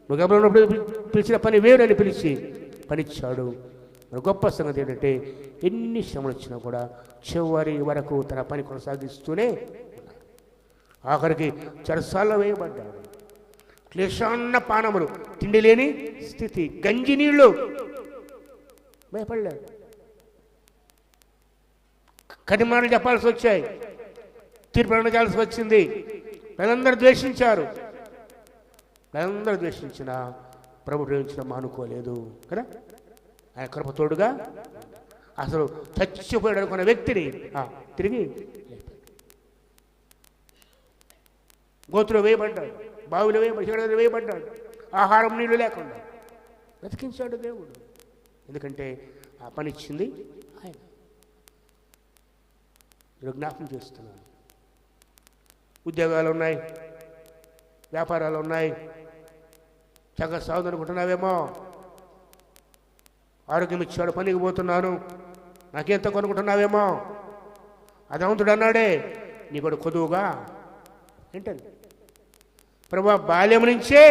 నువ్వు గమనినప్పుడు పిలిచిన పని వేరని పిలిచి పనిచ్చాడు. మరి గొప్ప సంగతి ఏంటంటే ఎన్ని శ్రమలు వచ్చినా కూడా చివరి వరకు తన పని కొనసాగిస్తూనే ఉన్నాడు. ఆఖరికి చెరసాల్లో వేయబడ్డాడు. క్లేశాన్న పానములు, తిండి లేని స్థితి, గంజి నీళ్లు, భయపడలేదు. కఠినమాటలు చెప్పాల్సి వచ్చాయి, తీర్పు చేయాల్సి వచ్చింది. ప్రజలందరూ ద్వేషించారు. ప్రజలందరూ ద్వేషించిన ప్రభు ప్రేమించడం మానుకోలేదు కదా. ఆయన కృప తోడుగా అసలు చచ్చిపోయాడు అనుకున్న వ్యక్తిని తిరిగి గోతులో వేయబడ్డాడు, బావిలో వేయబడ్డాడు. ఆహారం నీళ్ళు లేకుండా బ్రతికించాడు దేవుడు. ఎందుకంటే ఆ పని ఇచ్చింది ఆయన. జ్ఞాపకం చేస్తున్నాను. ఉద్యోగాలు ఉన్నాయి, వ్యాపారాలు ఉన్నాయి, చక్కగా సాగు అనుకుంటున్నావేమో. ఆరోగ్యం ఇచ్చాడు, పనికి పోతున్నాను, నాకెంత కొనుక్కుంటున్నావేమో. అదవంతుడు అన్నాడే, నీ కూడా కొదువుగా ఏంటది? ప్రభు బాల్యం నుంచే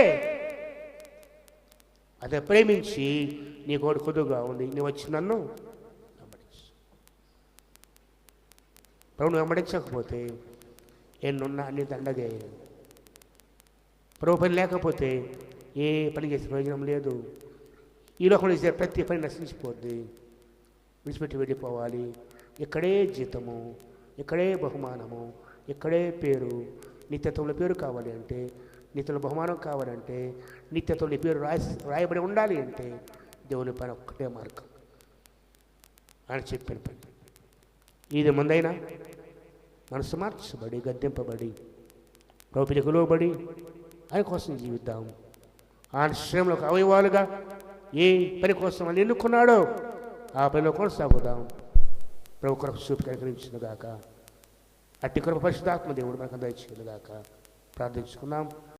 అదే ప్రేమించి నీ కోడు కొద్దుగా ఉంది, నీ వచ్చి నన్ను వెంబడించు. ప్రభుని వెంబడించకపోతే ఎన్నున్నా అన్ని దండగే. ప్రభు పని లేకపోతే ఏ పని చేసే ప్రయోజనం లేదు. ఈ లోకంలో చేసే ప్రతి పని నశించిపోద్ది, విడిచిపెట్టి వెళ్ళిపోవాలి. ఇక్కడే జీతము, ఇక్కడే బహుమానము, ఇక్కడే పేరు. నిత్యత్వంలో పేరు కావాలి అంటే, నిత్యంలో బహుమానం కావాలంటే, నిత్యత్వంలో పేరు రాయబడి ఉండాలి అంటే దేవుని పని ఒక్కటే మార్గం అని చెప్పిన పని. ఇది ముందైనా మనసు మార్చబడి గద్దెంపబడి ప్రభువులకు లోబడి ఆయన కోసం జీవిద్దాం. ఆయన శ్రమలకు అవయవాలుగా ఏ పని కోసం అని ఎన్నుకున్నాడో ఆ పనిలో కొనసాగుదాం. ప్రభు కృప చూపి కనికరించును గాక. అట్టి కృప పరిశుద్ధాత్మ దేవుడు మనకు దయచేయును గాక. ప్రార్థించుకుందాం.